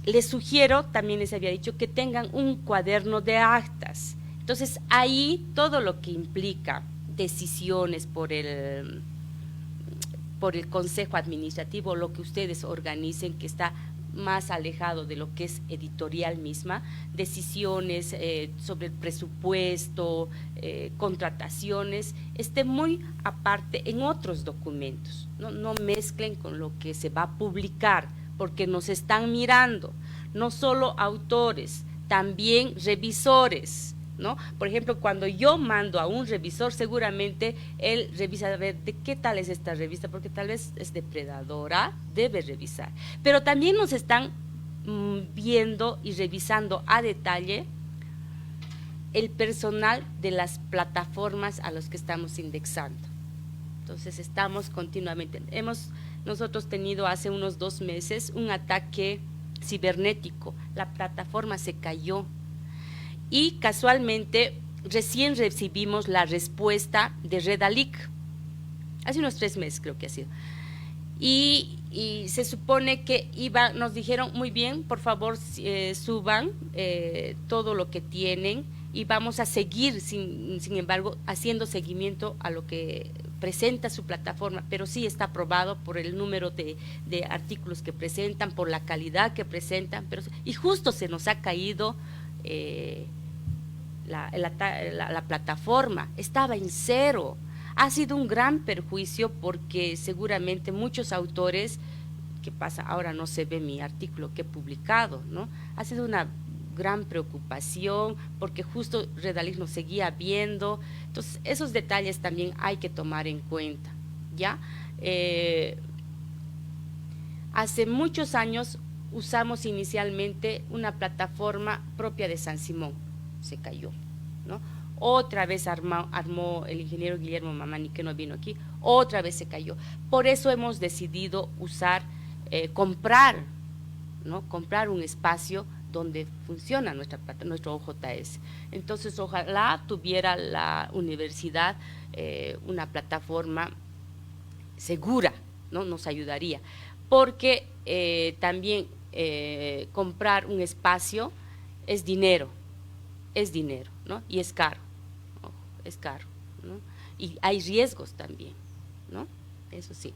Les sugiero, también les había dicho, que tengan un cuaderno de actas, entonces ahí todo lo que implica decisiones por el Consejo Administrativo, lo que ustedes organicen, que está más alejado de lo que es editorial misma, decisiones sobre el presupuesto, contrataciones, esté muy aparte en otros documentos, no mezclen con lo que se va a publicar, porque nos están mirando, no solo autores, también revisores, ¿no? Por ejemplo, cuando yo mando a un revisor, seguramente él revisa a ver de qué tal es esta revista, porque tal vez es depredadora, debe revisar. Pero también nos están viendo y revisando a detalle el personal de las plataformas a los que estamos indexando. Entonces estamos continuamente, hemos nosotros tenido hace unos 2 meses un ataque cibernético, la plataforma se cayó y casualmente recién recibimos la respuesta de Redalic, hace unos 3 meses creo que ha sido, y se supone que nos dijeron, muy bien, por favor suban todo lo que tienen y vamos a seguir, sin embargo, haciendo seguimiento a lo que presenta su plataforma, pero sí está aprobado por el número de artículos que presentan, por la calidad que presentan, y justo se nos ha caído la plataforma, estaba en cero. Ha sido un gran perjuicio porque seguramente muchos autores, ¿qué pasa? Ahora no se ve mi artículo que he publicado, ¿no? Ha sido una gran preocupación porque justo Redalic nos seguía viendo. Entonces, esos detalles también hay que tomar en cuenta, ¿ya? Hace muchos años usamos inicialmente una plataforma propia de San Simón, se cayó, ¿no? Otra vez armó el ingeniero Guillermo Mamani, que no vino aquí, otra vez se cayó. Por eso hemos decidido comprar, ¿no? Comprar un espacio donde funciona nuestro OJS. Entonces, ojalá tuviera la universidad una plataforma segura, ¿no? Nos ayudaría, porque también comprar un espacio es dinero, ¿no? Y es caro, es caro, ¿no? Y hay riesgos también, ¿no? Eso sí.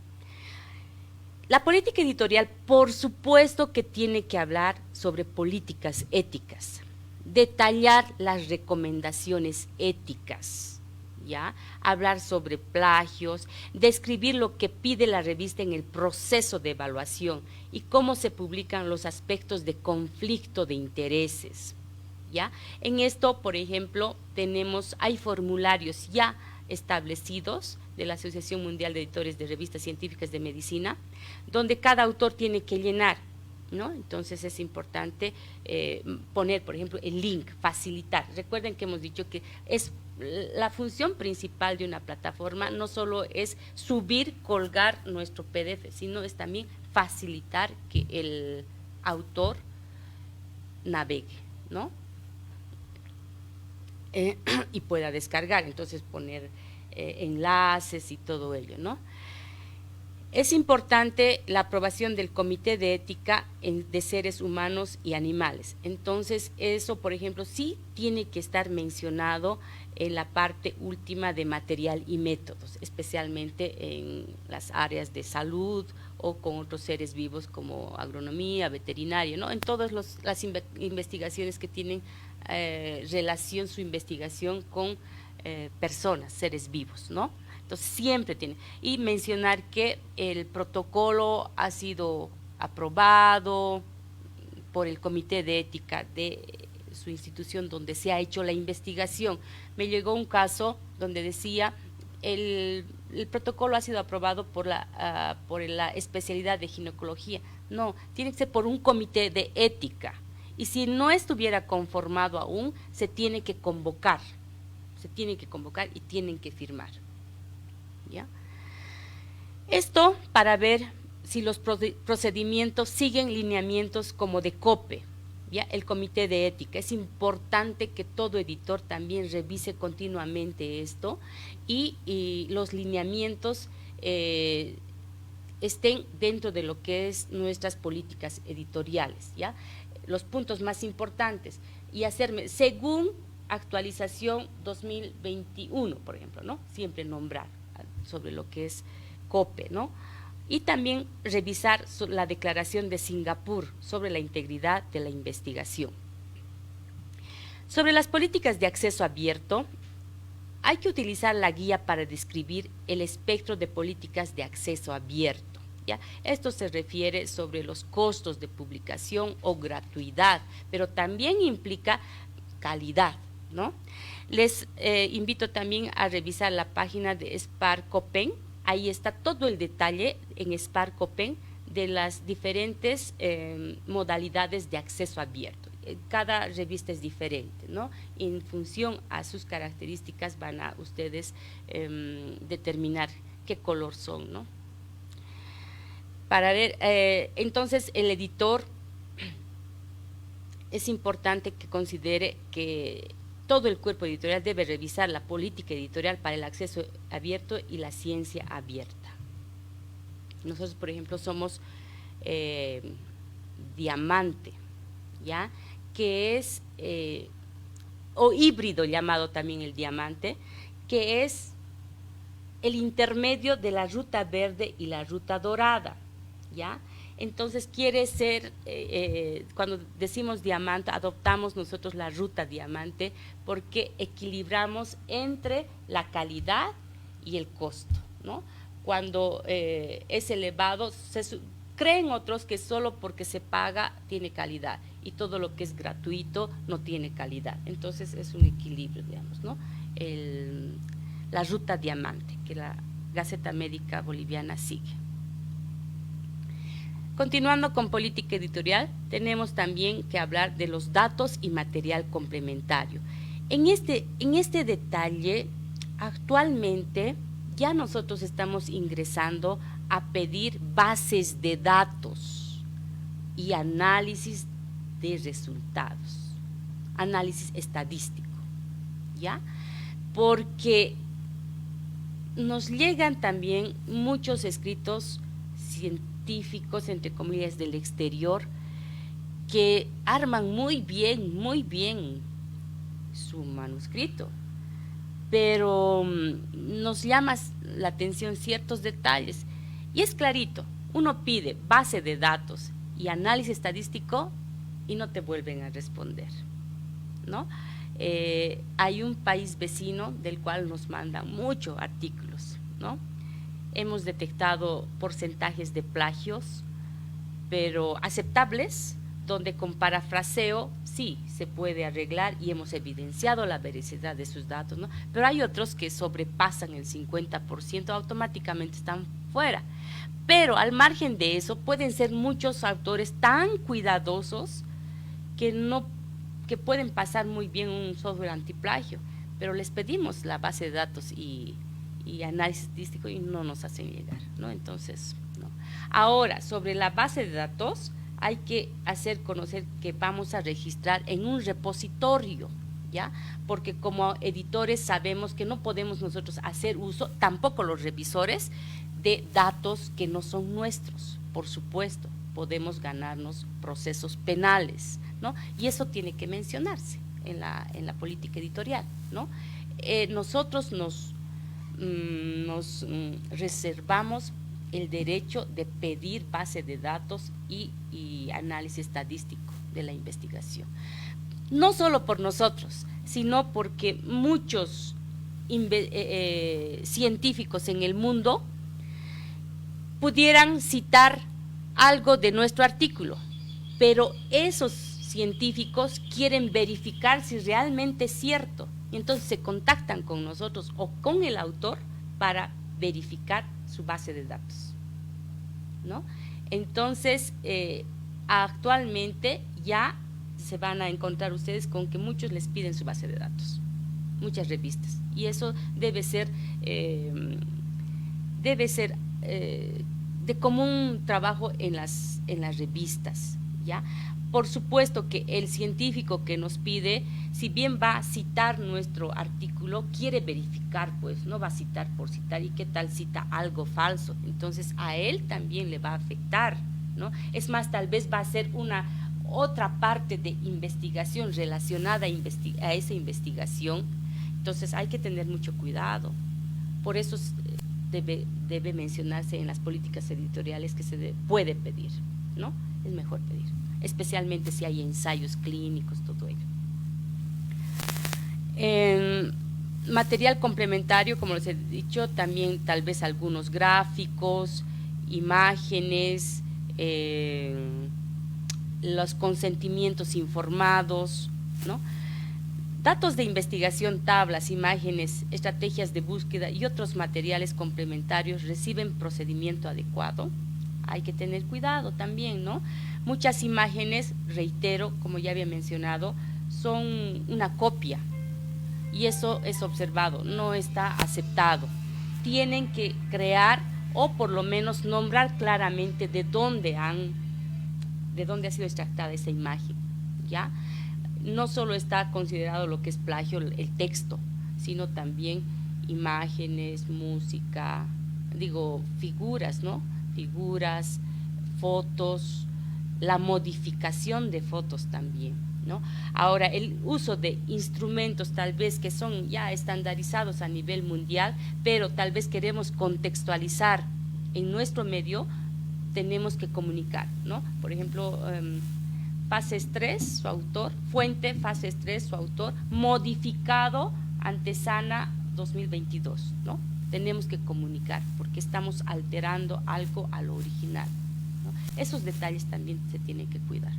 La política editorial, por supuesto que tiene que hablar sobre políticas éticas, detallar las recomendaciones éticas, ¿ya? Hablar sobre plagios, describir lo que pide la revista en el proceso de evaluación y cómo se publican los aspectos de conflicto de intereses, ¿ya? En esto, por ejemplo, hay formularios ya establecidos de la Asociación Mundial de Editores de Revistas Científicas de Medicina, donde cada autor tiene que llenar, ¿no? Entonces es importante poner, por ejemplo, el link, facilitar. Recuerden que hemos dicho que es la función principal de una plataforma, no solo es subir, colgar nuestro PDF, sino es también facilitar que el autor navegue, ¿no? Y pueda descargar, entonces poner enlaces y todo ello, ¿no? Es importante la aprobación del Comité de Ética de Seres Humanos y Animales. Entonces, eso, por ejemplo, sí tiene que estar mencionado en la parte última de material y métodos, especialmente en las áreas de salud o con otros seres vivos como agronomía, veterinaria, ¿no? En todas las investigaciones que tienen relación su investigación con personas, seres vivos, ¿no? Entonces siempre tiene, y mencionar que el protocolo ha sido aprobado por el Comité de Ética de su institución donde se ha hecho la investigación. Me llegó un caso donde decía el protocolo ha sido aprobado por la especialidad de ginecología. No, tiene que ser por un comité de ética. Y si no estuviera conformado aún, se tiene que convocar y tienen que firmar, ¿ya? Esto para ver si los procedimientos siguen lineamientos como de COPE, ¿ya? El Comité de Ética. Es importante que todo editor también revise continuamente esto y los lineamientos estén dentro de lo que es nuestras políticas editoriales, ¿ya? Los puntos más importantes y hacerme según actualización 2021, por ejemplo, ¿no? Siempre nombrar sobre lo que es COPE, ¿no? Y también revisar la declaración de Singapur sobre la integridad de la investigación. Sobre las políticas de acceso abierto, hay que utilizar la guía para describir el espectro de políticas de acceso abierto, ¿ya? Esto se refiere sobre los costos de publicación o gratuidad, pero también implica calidad, ¿no? Les invito también a revisar la página de SPARC-Open. Ahí está todo el detalle en SPARC-Open de las diferentes modalidades de acceso abierto. Cada revista es diferente, ¿no? En función a sus características van a ustedes determinar qué color son, ¿no? Para ver, entonces el editor es importante que considere que todo el cuerpo editorial debe revisar la política editorial para el acceso abierto y la ciencia abierta. Nosotros, por ejemplo, somos Diamante, ¿ya? Que es, o híbrido llamado también el Diamante, que es el intermedio de la ruta verde y la ruta dorada, ¿ya? Entonces quiere ser, cuando decimos diamante, adoptamos nosotros la ruta diamante porque equilibramos entre la calidad y el costo, ¿no? Cuando es elevado, creen otros que solo porque se paga tiene calidad y todo lo que es gratuito no tiene calidad. Entonces es un equilibrio, digamos, ¿no? La ruta diamante que la Gaceta Médica Boliviana sigue. Continuando con política editorial, tenemos también que hablar de los datos y material complementario. En este detalle, actualmente ya nosotros estamos ingresando a pedir bases de datos y análisis de resultados, análisis estadístico, ¿ya? Porque nos llegan también muchos escritos científicos, entre comillas, del exterior, que arman muy bien su manuscrito, pero nos llama la atención ciertos detalles, y es clarito, uno pide base de datos y análisis estadístico y no te vuelven a responder, ¿no? Hay un país vecino del cual nos mandan muchos artículos, ¿no? Hemos detectado porcentajes de plagios, pero aceptables, donde con parafraseo sí se puede arreglar y hemos evidenciado la veracidad de sus datos, ¿no? Pero hay otros que sobrepasan el 50%, automáticamente están fuera. Pero al margen de eso, pueden ser muchos autores tan cuidadosos que pueden pasar muy bien un software antiplagio, pero les pedimos la base de datos y análisis estadístico y no nos hacen llegar, ¿no? Entonces, no. Ahora, sobre la base de datos, hay que hacer conocer que vamos a registrar en un repositorio, ¿ya? Porque como editores sabemos que no podemos nosotros hacer uso, tampoco los revisores, de datos que no son nuestros. Por supuesto, podemos ganarnos procesos penales, ¿no? Y eso tiene que mencionarse en la política editorial, ¿no? Nosotros nos reservamos el derecho de pedir base de datos y análisis estadístico de la investigación. No solo por nosotros, sino porque muchos científicos en el mundo pudieran citar algo de nuestro artículo, pero esos científicos quieren verificar si realmente es cierto, y entonces se contactan con nosotros o con el autor para verificar su base de datos, ¿no? Entonces, actualmente ya se van a encontrar ustedes con que muchos les piden su base de datos, muchas revistas, y eso debe ser de común trabajo en las revistas, ¿ya? Por supuesto que el científico que nos pide, si bien va a citar nuestro artículo, quiere verificar, pues, no va a citar por citar, y qué tal cita algo falso, entonces a él también le va a afectar, ¿no? Es más, tal vez va a ser otra parte de investigación relacionada a esa investigación, entonces hay que tener mucho cuidado. Por eso debe mencionarse en las políticas editoriales que se puede pedir, ¿no? Es mejor pedir, especialmente si hay ensayos clínicos, todo ello. Material complementario, como les he dicho, también tal vez algunos gráficos, imágenes, los consentimientos informados, ¿no? Datos de investigación, tablas, imágenes, estrategias de búsqueda y otros materiales complementarios reciben procedimiento adecuado. Hay que tener cuidado también, ¿no? Muchas imágenes, reitero, como ya había mencionado, son una copia y eso es observado, no está aceptado. Tienen que crear o por lo menos nombrar claramente de dónde ha sido extractada esa imagen, ¿ya? No solo está considerado lo que es plagio el texto, sino también imágenes, música, figuras, ¿no? Figuras, fotos, la modificación de fotos también, ¿no? Ahora, el uso de instrumentos tal vez que son ya estandarizados a nivel mundial, pero tal vez queremos contextualizar en nuestro medio, tenemos que comunicar, ¿no? Por ejemplo, Fases 3, su autor, fuente Fases 3, su autor, modificado Antesana 2022, ¿no? Tenemos que comunicar porque estamos alterando algo a lo original, ¿no? Esos detalles también se tienen que cuidar.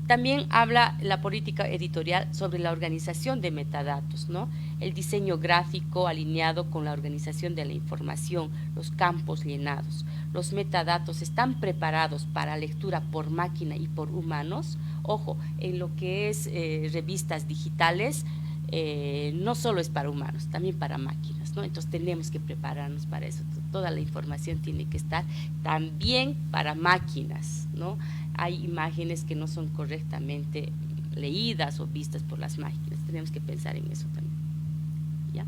También habla la política editorial sobre la organización de metadatos, ¿no? El diseño gráfico alineado con la organización de la información, los campos llenados. Los metadatos están preparados para lectura por máquina y por humanos. Ojo, en lo que es revistas digitales, no solo es para humanos, también para máquinas, ¿no? Entonces tenemos que prepararnos para eso. Toda la información tiene que estar también para máquinas, ¿no? Hay imágenes que no son correctamente leídas o vistas por las máquinas. Tenemos que pensar en eso también, ¿ya?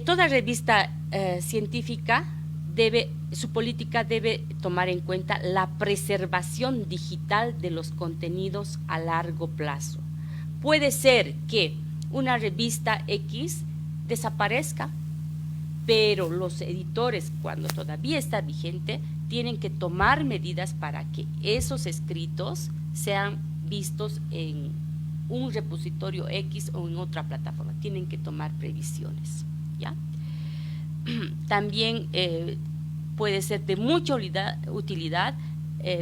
Toda revista científica su política debe tomar en cuenta la preservación digital de los contenidos a largo plazo. Puede ser que una revista X desaparezca, pero los editores, cuando todavía está vigente, tienen que tomar medidas para que esos escritos sean vistos en un repositorio X o en otra plataforma. Tienen que tomar previsiones, ¿ya? También puede ser de mucha utilidad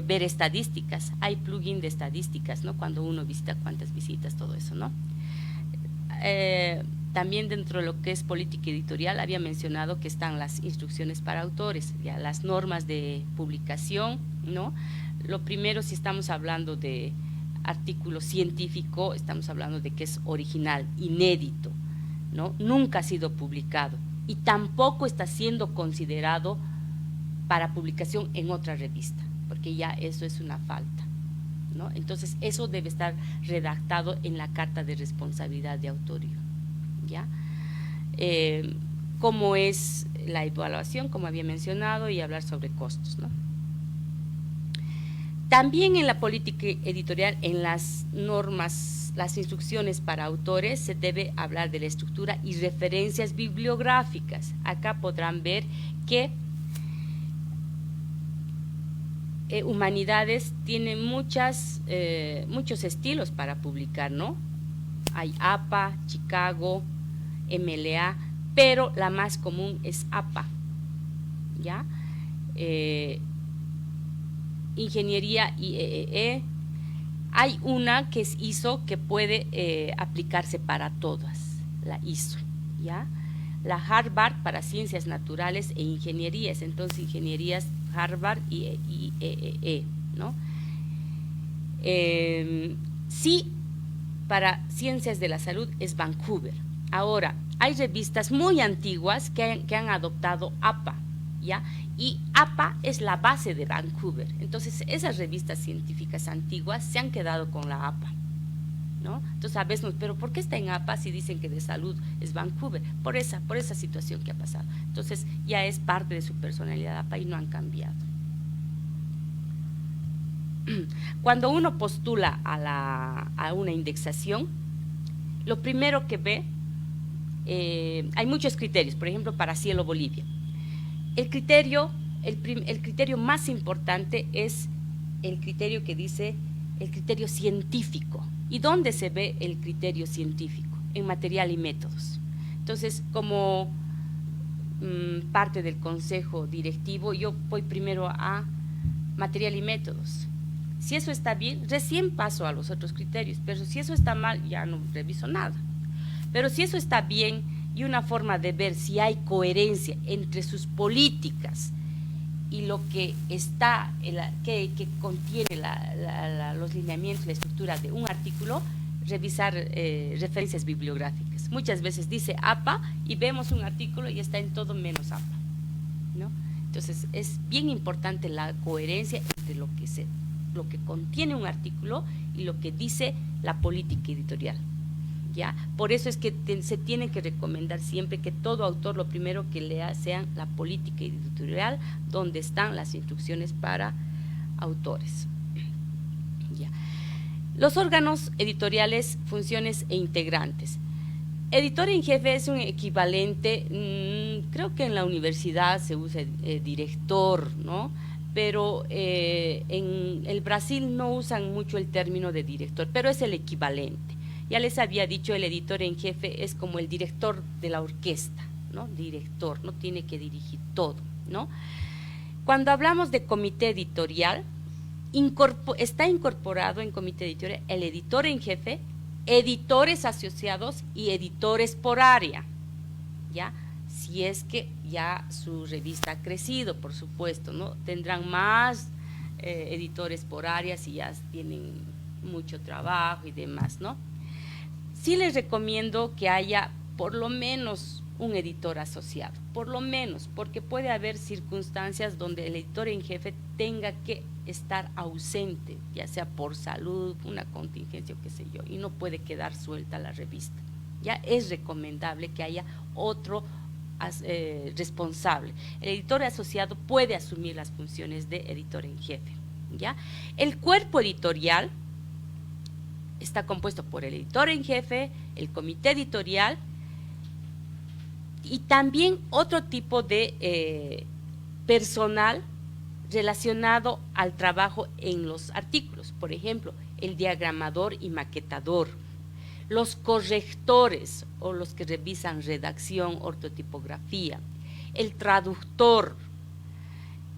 ver estadísticas. Hay plugin de estadísticas, ¿no? Cuando uno visita cuántas visitas, todo eso, ¿no? También dentro de lo que es política editorial había mencionado que están las instrucciones para autores, ya las normas de publicación, ¿no? Lo primero, si estamos hablando de artículo científico, estamos hablando de que es original, inédito, ¿no? Nunca ha sido publicado y tampoco está siendo considerado para publicación en otra revista, porque ya eso es una falta, ¿no? Entonces, eso debe estar redactado en la carta de responsabilidad de autoría, ¿ya? Cómo es la evaluación, como había mencionado, y hablar sobre costos, ¿no? También en la política editorial, en las normas, las instrucciones para autores, se debe hablar de la estructura y referencias bibliográficas. Acá podrán ver que Humanidades tiene muchos estilos para publicar, ¿no? Hay APA, Chicago, MLA, pero la más común es APA, ¿ya? Ingeniería IEEE, hay una que es ISO que puede aplicarse para todas, la ISO, ¿ya? La Harvard para ciencias naturales e ingenierías, entonces ingenierías Harvard y IEEE, ¿no? Sí, para ciencias de la salud es Vancouver. Ahora, hay revistas muy antiguas que han adoptado APA, ¿ya? Y APA es la base de Vancouver. Entonces, esas revistas científicas antiguas se han quedado con la APA, ¿no? Entonces, a veces, pero ¿por qué está en APA si dicen que de salud es Vancouver? Por esa situación que ha pasado. Entonces, ya es parte de su personalidad APA y no han cambiado. Cuando uno postula a una indexación, lo primero que ve, hay muchos criterios, por ejemplo, para Cielo Bolivia. El criterio más importante es el criterio que dice el criterio científico. ¿Y dónde se ve el criterio científico? En material y métodos. Entonces, como parte del consejo directivo, yo voy primero a material y métodos. Si eso está bien, recién paso a los otros criterios, pero si eso está mal, ya no reviso nada. Pero si eso está bien, y una forma de ver si hay coherencia entre sus políticas y lo que está, que contiene los lineamientos, la estructura de un artículo, revisar referencias bibliográficas. Muchas veces dice APA y vemos un artículo y está en todo menos APA, ¿no? Entonces es bien importante la coherencia entre lo que contiene un artículo y lo que dice la política editorial, ¿ya? Por eso es que se tiene que recomendar siempre que todo autor lo primero que lea sea la política editorial, donde están las instrucciones para autores. ¿Ya? Los órganos editoriales, funciones e integrantes. Editor en jefe es un equivalente, creo que en la universidad se usa director, ¿no? Pero en el Brasil no usan mucho el término de director, pero es el equivalente. Ya les había dicho, el editor en jefe es como el director de la orquesta, ¿no? Director, no tiene que dirigir todo, ¿no? Cuando hablamos de comité editorial, está incorporado en comité editorial el editor en jefe, editores asociados y editores por área, ¿ya? Si es que ya su revista ha crecido, por supuesto, ¿no? Tendrán más editores por área si ya tienen mucho trabajo y demás, ¿no? Sí les recomiendo que haya por lo menos un editor asociado, por lo menos, porque puede haber circunstancias donde el editor en jefe tenga que estar ausente, ya sea por salud, una contingencia o qué sé yo, y no puede quedar suelta la revista. Ya es recomendable que haya otro responsable. El editor asociado puede asumir las funciones de editor en jefe, ¿ya? El cuerpo editorial está compuesto por el editor en jefe, el comité editorial y también otro tipo de personal relacionado al trabajo en los artículos, por ejemplo, el diagramador y maquetador, los correctores o los que revisan redacción, ortotipografía, el traductor,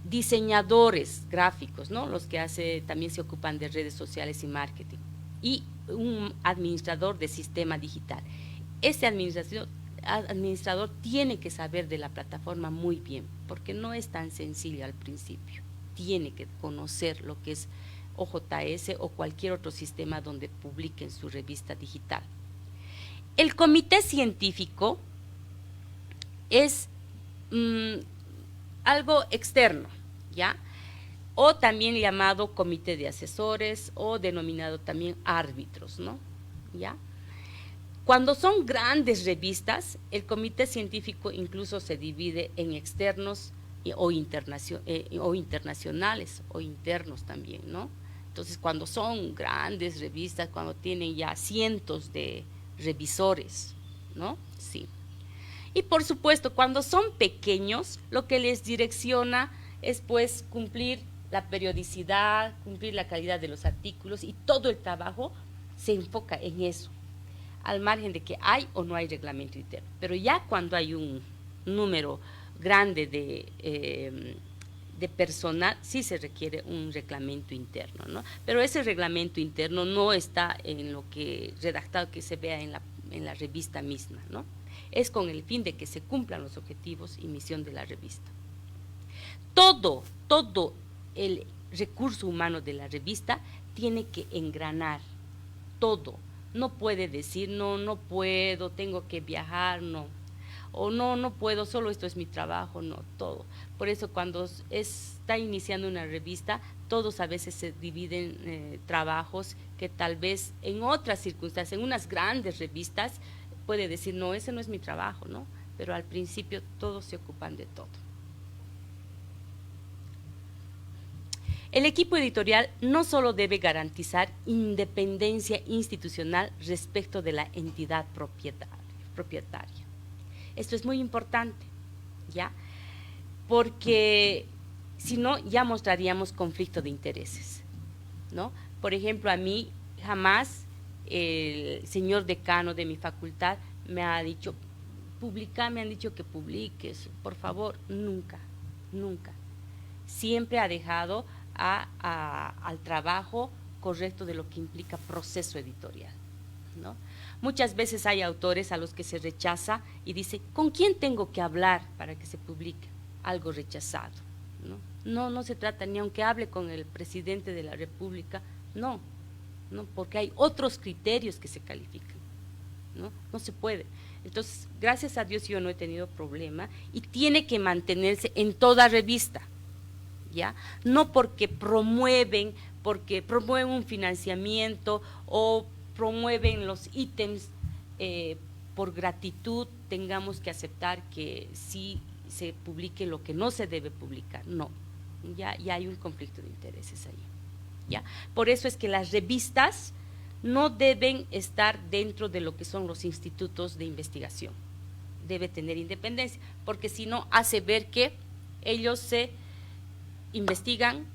diseñadores gráficos, ¿no? Los que también se ocupan de redes sociales y marketing, y un administrador de sistema digital. Este administrador tiene que saber de la plataforma muy bien, porque no es tan sencillo al principio. Tiene que conocer lo que es OJS o cualquier otro sistema donde publiquen su revista digital. El comité científico es algo externo, ¿ya? O también llamado comité de asesores o denominado también árbitros, ¿no? ¿Ya? Cuando son grandes revistas, el comité científico incluso se divide en externos o internacionales o internos también, ¿no? Entonces, cuando son grandes revistas, cuando tienen ya cientos de revisores, ¿no? Sí. Y por supuesto, cuando son pequeños, lo que les direcciona es pues cumplir la periodicidad, cumplir la calidad de los artículos, y todo el trabajo se enfoca en eso, al margen de que hay o no hay reglamento interno. Pero ya cuando hay un número grande de personal, sí se requiere un reglamento interno, ¿no? Pero ese reglamento interno no está en lo que redactado que se vea en la revista misma, ¿no? Es con el fin de que se cumplan los objetivos y misión de la revista. Todo el recurso humano de la revista tiene que engranar, todo. No puede decir, no puedo, tengo que viajar, no. O no puedo, solo esto es mi trabajo, no, todo. Por eso cuando está iniciando una revista, todos a veces se dividen trabajos que tal vez en otras circunstancias, en unas grandes revistas, puede decir, no, ese no es mi trabajo, ¿no? Pero al principio todos se ocupan de todo. El equipo editorial no solo debe garantizar independencia institucional respecto de la entidad propietaria. Esto es muy importante, ¿ya? Porque si no, ya mostraríamos conflicto de intereses, ¿no? Por ejemplo, a mí jamás el señor decano de mi facultad me ha dicho, me han dicho que publiques, por favor, nunca. Siempre ha dejado al trabajo correcto de lo que implica proceso editorial, ¿no? Muchas veces hay autores a los que se rechaza y dice, ¿con quién tengo que hablar para que se publique? Algo rechazado, ¿no? No se trata, ni aunque hable con el presidente de la República, no. ¿no? Porque hay otros criterios que se califican, ¿no? No se puede. Entonces, gracias a Dios yo no he tenido problema y tiene que mantenerse en toda revista, ¿ya? No porque promueven un financiamiento o promueven los ítems por gratitud, tengamos que aceptar que sí se publique lo que no se debe publicar. No, ya hay un conflicto de intereses ahí, ¿ya? Por eso es que las revistas no deben estar dentro de lo que son los institutos de investigación. Debe tener independencia, porque si no hace ver que ellos se investigan,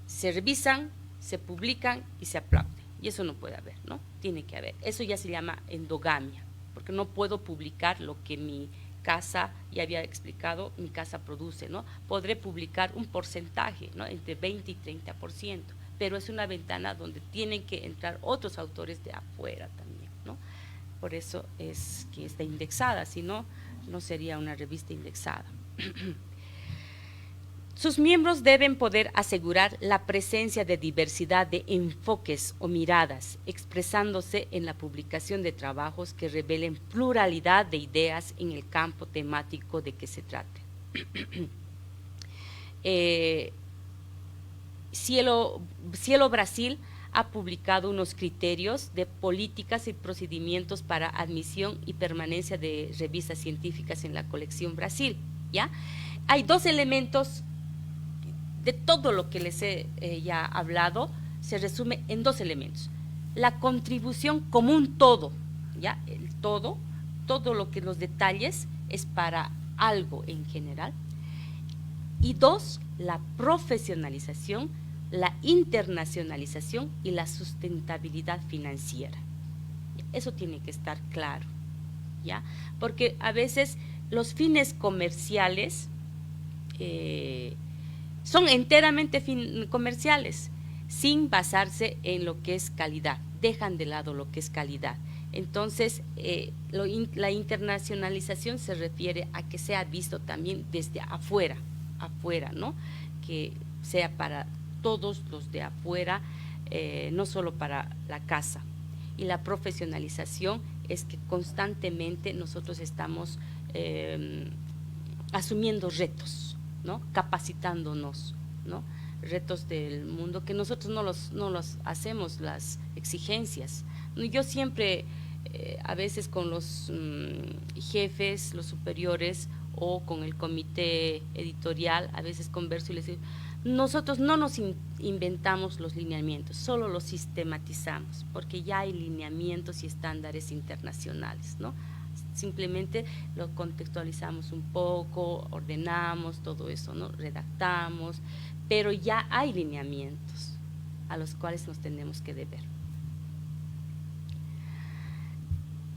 se revisan, se publican y se aplauden. Y eso no puede haber, ¿no? Tiene que haber. Eso ya se llama endogamia, porque no puedo publicar lo que mi casa, ya había explicado, mi casa produce, ¿no? Podré publicar un porcentaje, ¿no? Entre 20 y 30%, pero es una ventana donde tienen que entrar otros autores de afuera también, ¿no? Por eso es que está indexada, si no, no sería una revista indexada. Sus miembros deben poder asegurar la presencia de diversidad de enfoques o miradas, expresándose en la publicación de trabajos que revelen pluralidad de ideas en el campo temático de que se trate. Cielo Brasil ha publicado unos criterios de políticas y procedimientos para admisión y permanencia de revistas científicas en la colección Brasil, ¿ya? Hay dos elementos. De todo lo que les he ya hablado, se resume en dos elementos. La contribución como un todo, ¿ya? El todo lo que los detalles es para algo en general. Y dos, la profesionalización, la internacionalización y la sustentabilidad financiera. Eso tiene que estar claro, ¿ya? Porque a veces los fines comerciales son enteramente comerciales, sin basarse en lo que es calidad, dejan de lado lo que es calidad. Entonces, la internacionalización se refiere a que sea visto también desde afuera, ¿no? Que sea para todos los de afuera, no solo para la casa. Y la profesionalización es que constantemente nosotros estamos asumiendo retos, ¿no? Capacitándonos, ¿no? Retos del mundo que nosotros no los hacemos, las exigencias. Yo siempre, a veces con los jefes, los superiores o con el comité editorial, a veces converso y les digo, nosotros no nos inventamos los lineamientos, solo los sistematizamos, porque ya hay lineamientos y estándares internacionales, ¿no? Simplemente lo contextualizamos un poco, ordenamos todo eso, ¿no? Redactamos, pero ya hay lineamientos a los cuales nos tenemos que deber.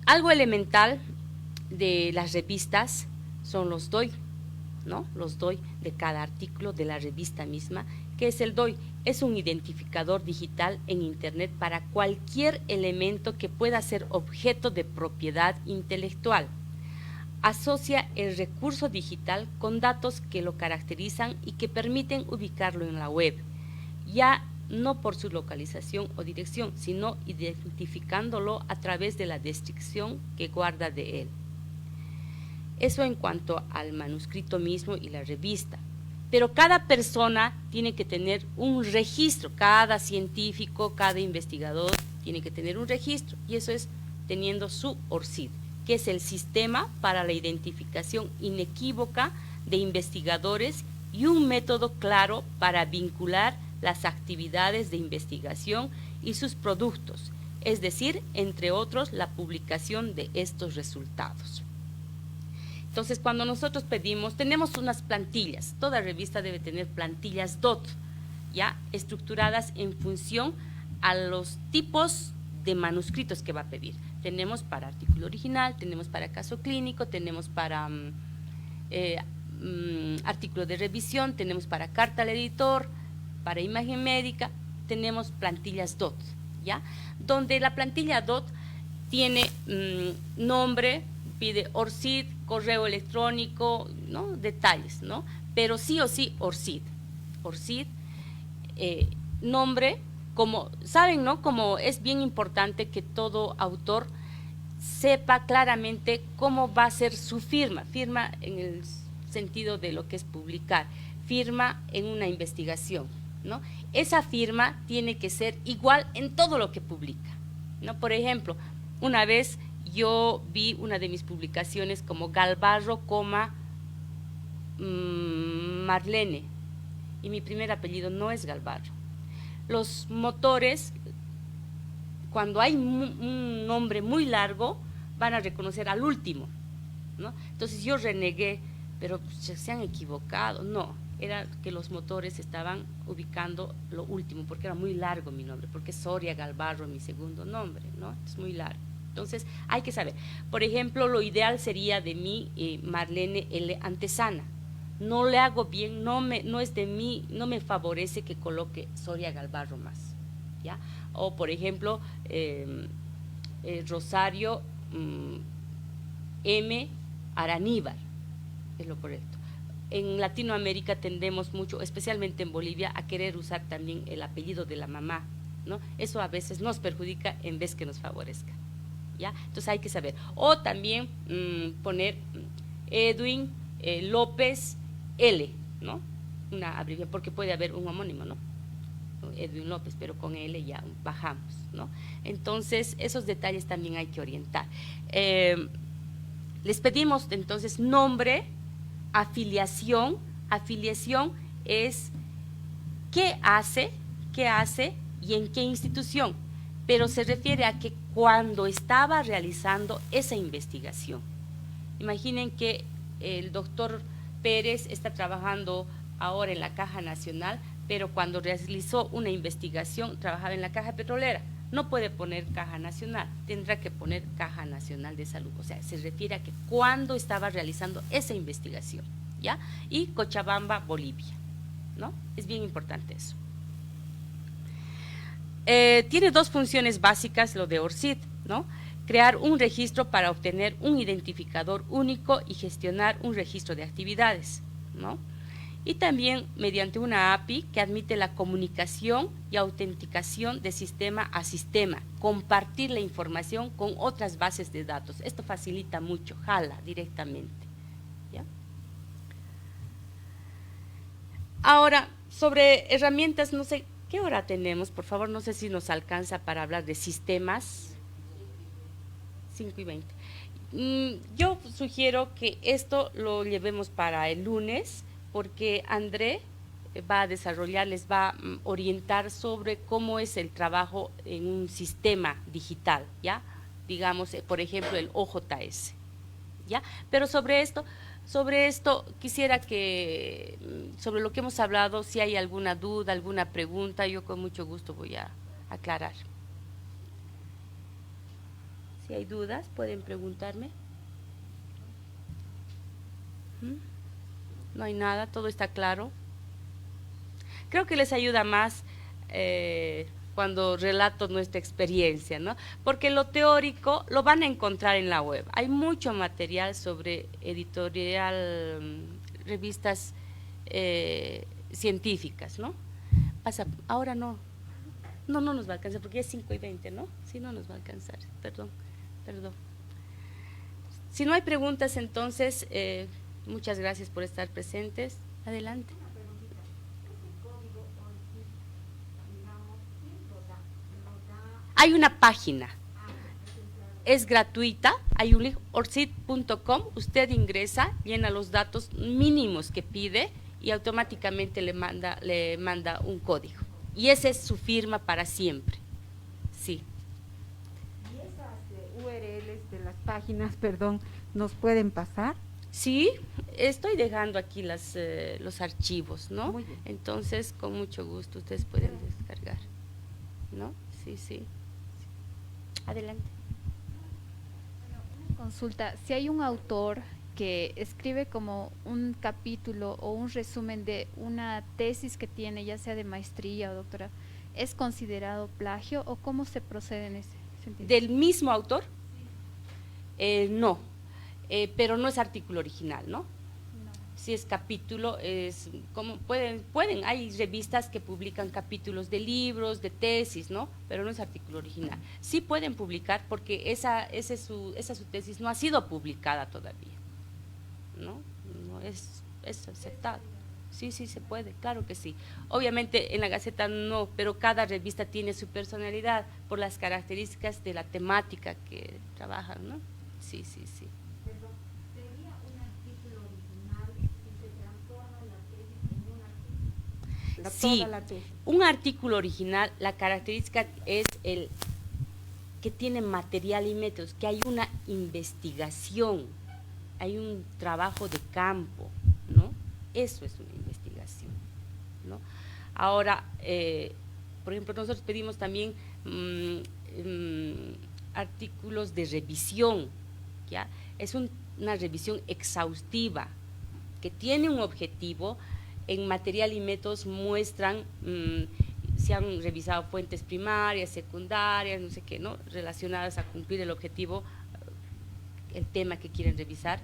Algo elemental de las revistas son los DOI, ¿no? Los DOI de cada artículo de la revista misma. ¿Qué es el DOI? Es un identificador digital en Internet para cualquier elemento que pueda ser objeto de propiedad intelectual. Asocia el recurso digital con datos que lo caracterizan y que permiten ubicarlo en la web, ya no por su localización o dirección, sino identificándolo a través de la descripción que guarda de él. Eso en cuanto al manuscrito mismo y la revista. Pero cada persona tiene que tener un registro, cada científico, cada investigador tiene que tener un registro, y eso es teniendo su ORCID, que es el sistema para la identificación inequívoca de investigadores y un método claro para vincular las actividades de investigación y sus productos, es decir, entre otros, la publicación de estos resultados. Entonces, cuando nosotros pedimos, tenemos unas plantillas, toda revista debe tener plantillas DOT, ya estructuradas en función a los tipos de manuscritos que va a pedir. Tenemos para artículo original, tenemos para caso clínico, tenemos para artículo de revisión, tenemos para carta al editor, para imagen médica, tenemos plantillas DOT, ¿ya? Donde la plantilla DOT tiene nombre, pide ORCID, correo electrónico, ¿no? Detalles, ¿no? Pero sí o sí ORCID. ORCID, nombre, como, ¿saben, no? Como es bien importante que todo autor sepa claramente cómo va a ser su firma, firma en el sentido de lo que es publicar, firma en una investigación, ¿no? Esa firma tiene que ser igual en todo lo que publica, ¿no? Por ejemplo, una vez yo vi una de mis publicaciones como Galvarro, Marlene, y mi primer apellido no es Galvarro. Los motores, cuando hay un nombre muy largo, van a reconocer al último, ¿no? Entonces yo renegué, pero se han equivocado. No, era que los motores estaban ubicando lo último, porque era muy largo mi nombre, porque Soria Galvarro mi segundo nombre, ¿no? Es muy largo. Entonces hay que saber. Por ejemplo, lo ideal sería de mí, Marlene L. Antesana. No le hago bien, no es de mí, no me favorece que coloque Soria Galvarro más, ¿ya? O por ejemplo, Rosario M. Araníbar, es lo correcto. En Latinoamérica tendemos mucho, especialmente en Bolivia, a querer usar también el apellido de la mamá, ¿no? Eso a veces nos perjudica en vez que nos favorezca, ¿ya? Entonces hay que saber. O también poner Edwin López L, ¿no? Una abreviación, porque puede haber un homónimo, ¿no? Edwin López, pero con L ya bajamos, ¿no? Entonces, esos detalles también hay que orientar. Les pedimos entonces nombre, afiliación. Afiliación es qué hace y en qué institución, pero se refiere a que cuando estaba realizando esa investigación. Imaginen que el doctor Pérez está trabajando ahora en la Caja Nacional, pero cuando realizó una investigación trabajaba en la Caja Petrolera. No puede poner Caja Nacional, tendrá que poner Caja Nacional de Salud. O sea, se refiere a que cuando estaba realizando esa investigación, ¿ya? Y Cochabamba, Bolivia, ¿no? Es bien importante eso. Tiene dos funciones básicas lo de ORCID, ¿no? Crear un registro para obtener un identificador único y gestionar un registro de actividades, ¿no? Y también mediante una API que admite la comunicación y autenticación de sistema a sistema, compartir la información con otras bases de datos. Esto facilita mucho, jala directamente, ¿ya? Ahora, sobre herramientas, no sé, ¿qué hora tenemos? Por favor, no sé si nos alcanza para hablar de sistemas. 5:20. Yo sugiero que esto lo llevemos para el lunes, porque André va a desarrollar, les va a orientar sobre cómo es el trabajo en un sistema digital, ¿ya? Digamos, por ejemplo, el OJS, ¿ya? Pero sobre esto quisiera que, sobre lo que hemos hablado, si hay alguna duda, alguna pregunta, yo con mucho gusto voy a aclarar. Si hay dudas, pueden preguntarme. No hay nada, todo está claro. Creo que les ayuda más cuando relato nuestra experiencia, ¿no? Porque lo teórico lo van a encontrar en la web. Hay mucho material sobre editorial, revistas científicas, ¿no? Ahora no nos va a alcanzar porque es 5:20, ¿no? Sí, no nos va a alcanzar, perdón. Si no hay preguntas, entonces, muchas gracias por estar presentes. Adelante. Hay una página, es gratuita, hay un link, orcid.com, usted ingresa, llena los datos mínimos que pide y automáticamente le manda un código. Y esa es su firma para siempre, sí. URLs de las páginas, perdón, ¿nos pueden pasar? Sí, estoy dejando aquí los archivos, ¿no? Muy bien. Entonces, con mucho gusto ustedes pueden descargar, ¿no? Sí. Adelante. Bueno, una consulta, si hay un autor que escribe como un capítulo o un resumen de una tesis que tiene, ya sea de maestría o doctorado, ¿es considerado plagio o cómo se procede en ese sentido? ¿Del mismo autor? No, pero no es artículo original, ¿no? No. Si es capítulo, es como pueden, hay revistas que publican capítulos de libros, de tesis, ¿no? Pero no es artículo original. Sí pueden publicar porque esa su tesis no ha sido publicada todavía, ¿no? No es aceptado. Sí, sí se puede, claro que sí. Obviamente en la Gaceta no, pero cada revista tiene su personalidad por las características de la temática que trabajan, ¿no? Sí, sí, sí. ¿Sería un artículo original si se transforma la tesis en un artículo? Sí, Toda la tesis. un artículo original, la característica es el que tiene material y métodos, que hay una investigación, hay un trabajo de campo, ¿no? Eso es una investigación, ¿no? Ahora, por ejemplo, nosotros pedimos también artículos de revisión, ¿ya? Es una revisión exhaustiva que tiene un objetivo. En material y métodos muestran si han revisado fuentes primarias, secundarias, no sé qué, ¿no? Relacionadas a cumplir el objetivo, el tema que quieren revisar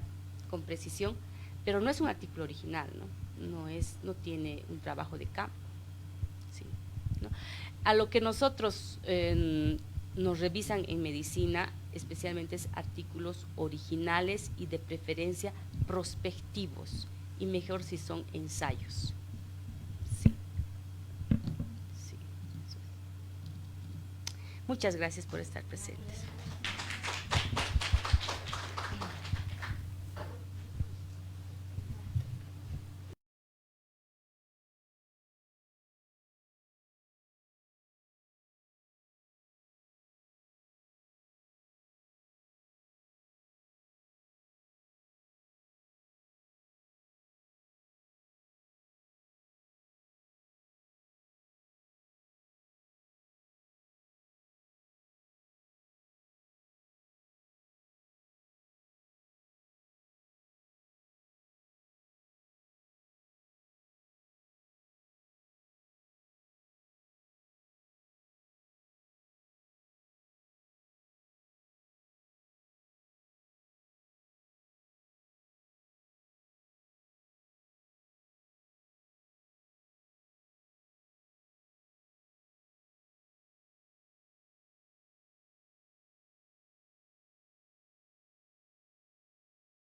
con precisión, pero no es un artículo original, ¿no? No tiene un trabajo de campo, ¿sí? ¿No? A lo que nosotros nos revisan en medicina, especialmente es artículos originales y de preferencia prospectivos, y mejor si son ensayos. Sí. Sí. Muchas gracias por estar presentes.